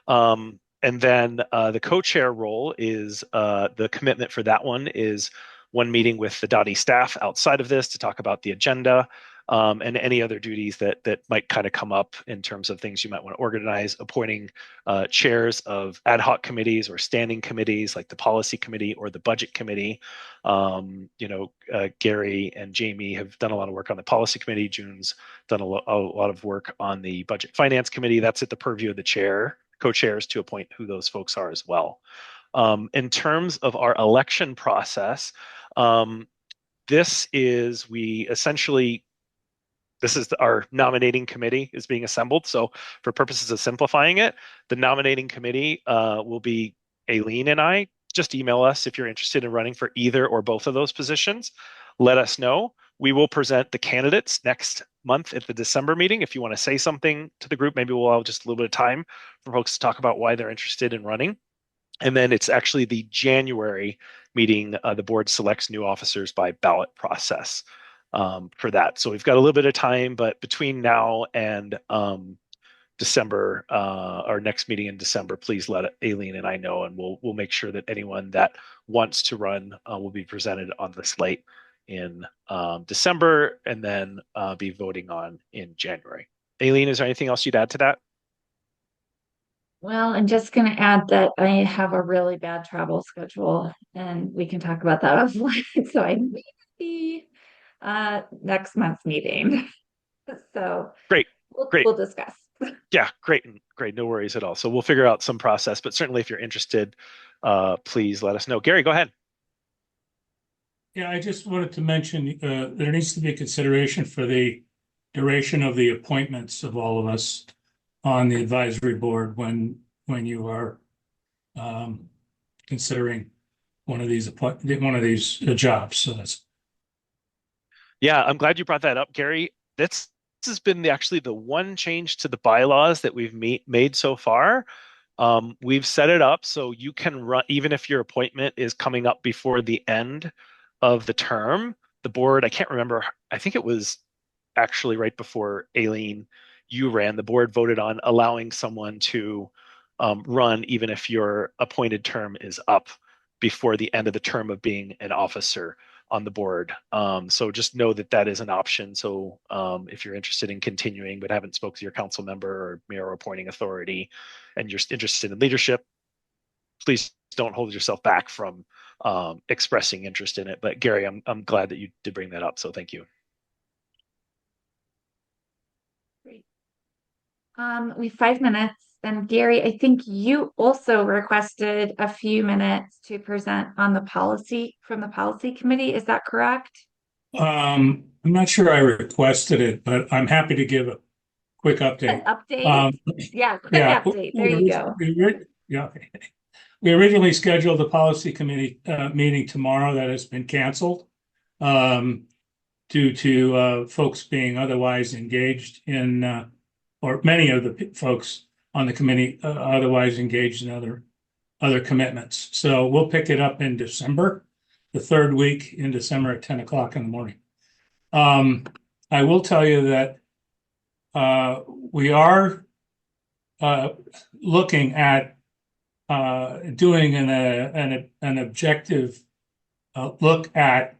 And then the co-chair role is the commitment for that one is one meeting with the DOTI staff outside of this to talk about the agenda, and any other duties that might kind of come up in terms of things you might want to organize, appointing chairs of ad hoc committees or standing committees like the policy committee or the budget committee. Gary and Jamie have done a lot of work on the policy committee. June's done a lot of work on the budget finance committee. That's at the purview of the co-chairs to appoint who those folks are as well. In terms of our election process, this is our nominating committee is being assembled. So for purposes of simplifying it, the nominating committee will be Aileen and I. Just email us if you're interested in running for either or both of those positions. Let us know. We will present the candidates next month at the December meeting. If you want to say something to the group, maybe we'll have just a little bit of time for folks to talk about why they're interested in running. And then it's actually the January meeting, the board selects new officers by ballot process for that. So we've got a little bit of time, but between now and December, our next meeting in December, please let Aileen and I know, and we'll make sure that anyone that wants to run will be presented on the slate in December, and then be voting on in January. Aileen, is there anything else you'd add to that? Well, I'm just going to add that I have a really bad travel schedule, and we can talk about that offline. So I may be next month's meeting. So Great. We'll discuss. Yeah, great. No worries at all. So we'll figure out some process, but certainly if you're interested, please let us know. Gary, go ahead. Yeah, I just wanted to mention there needs to be consideration for the duration of the appointments of all of us on the advisory board when you are considering one of these jobs. So that's. Yeah, I'm glad you brought that up, Gary. This has been actually the one change to the bylaws that we've made so far. We've set it up so you can run, even if your appointment is coming up before the end of the term. The board, I can't remember, I think it was actually right before Aileen, you ran, the board voted on allowing someone to run even if your appointed term is up before the end of the term of being an officer on the board. So just know that that is an option. So if you're interested in continuing but haven't spoke to your council member or mayor appointing authority and you're interested in leadership, please don't hold yourself back from expressing interest in it. But Gary, I'm glad that you did bring that up. So thank you. Great. We have 5 minutes. And Gary, I think you also requested a few minutes to present on the policy from the policy committee. Is that correct? I'm not sure I requested it, but I'm happy to give a quick An update. update? Yeah, quick Yeah, update. There you go. yeah, okay. We originally scheduled the policy committee meeting tomorrow. That has been canceled due to folks being otherwise engaged in, or many of the folks on the committee otherwise engaged in other commitments. So we'll pick it up in December, the third week in December at 10 o'clock in the morning. I will tell you that we are looking at doing an objective look at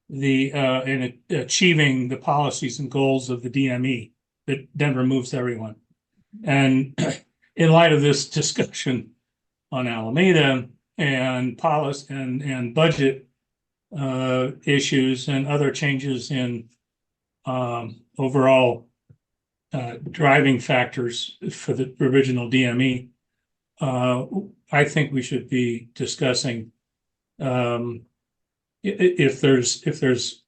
in achieving the policies and goals of the DME that Denver moves everyone. And in light of this discussion on Alameda and policy and budget issues and other changes in overall driving factors for the original DME, I think we should be discussing if there's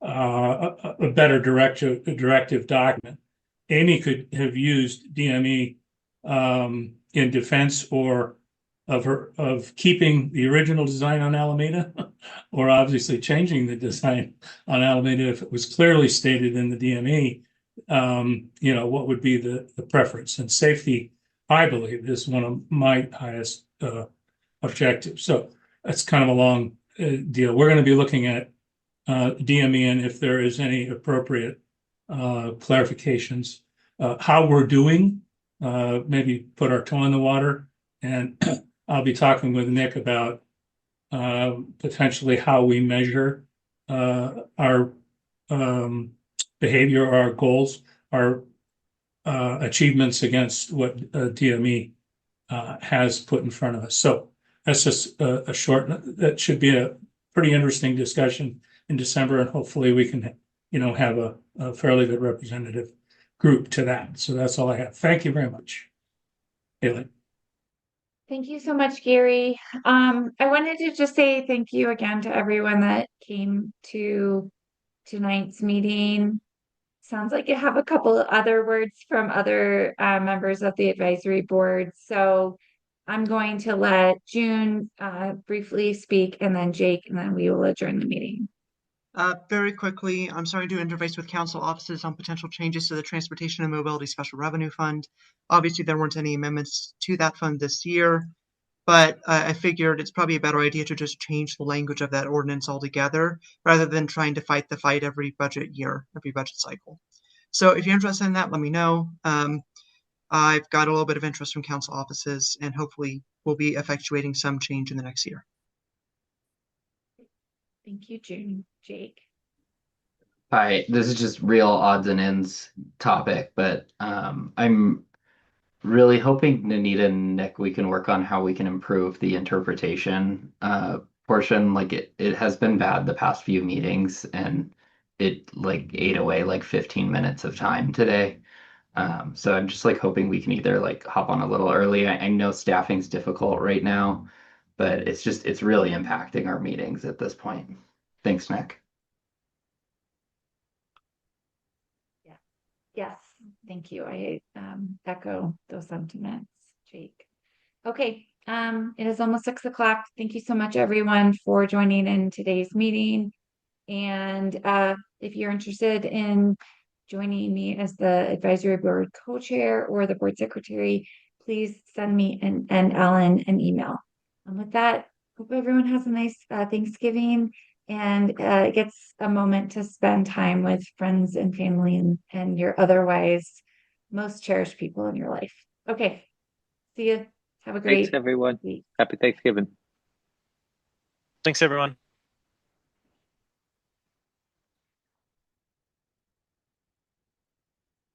a better directive document. Amy could have used DME in defense or of keeping the original design on Alameda, or obviously changing the design on Alameda if it was clearly stated in the DME. What would be the preference? And safety, I believe, is one of my highest objectives. So that's kind of a long deal. We're going to be looking at DME and if there is any appropriate clarifications, how we're doing, maybe put our toe in the water. And I'll be talking with Nick about potentially how we measure our behavior, our goals, our achievements against what DME has put in front of us. So that's just a short, that should be a pretty interesting discussion in December, and hopefully we can, have a fairly good representative group to that. So that's all I have. Thank you very much. Haley. Thank you so much, Gary. I wanted to just say thank you again to everyone that came to tonight's meeting. Sounds like you have a couple of other words from other members of the advisory board. So I'm going to let June briefly speak, and then Jake, and then we will adjourn the meeting. Very quickly, I'm starting to interface with council offices on potential changes to the Transportation and Mobility Special Revenue Fund. Obviously, there weren't any amendments to that fund this year, but I figured it's probably a better idea to just change the language of that ordinance altogether rather than trying to fight the fight every budget year, every budget cycle. So if you're interested in that, let me know. I've got a little bit of interest from council offices, and hopefully we'll be effectuating some change in the next year. Thank you, June. Jake. Hi, this is just real odds and ends topic, but I'm really hoping Nanita and Nick, we can work on how we can improve the interpretation portion. Like it has been bad the past few meetings, and it like ate away like 15 minutes of time today. So I'm just like hoping we can either like hop on a little early. I know staffing's difficult right now, but it's really impacting our meetings at this point. Thanks, Nick. Yes, thank you. I echo those sentiments, Jake. Okay, it is almost 6 o'clock. Thank you so much, everyone, for joining in today's meeting. And if you're interested in joining me as the advisory board co-chair or the board secretary, please send me and Alan an email. And with that, hope everyone has a nice Thanksgiving and gets a moment to spend time with friends and family and your otherwise most cherished people in your life. Okay, see you. Have a great Thanks, everyone. week. Happy Thanksgiving. Thanks, everyone.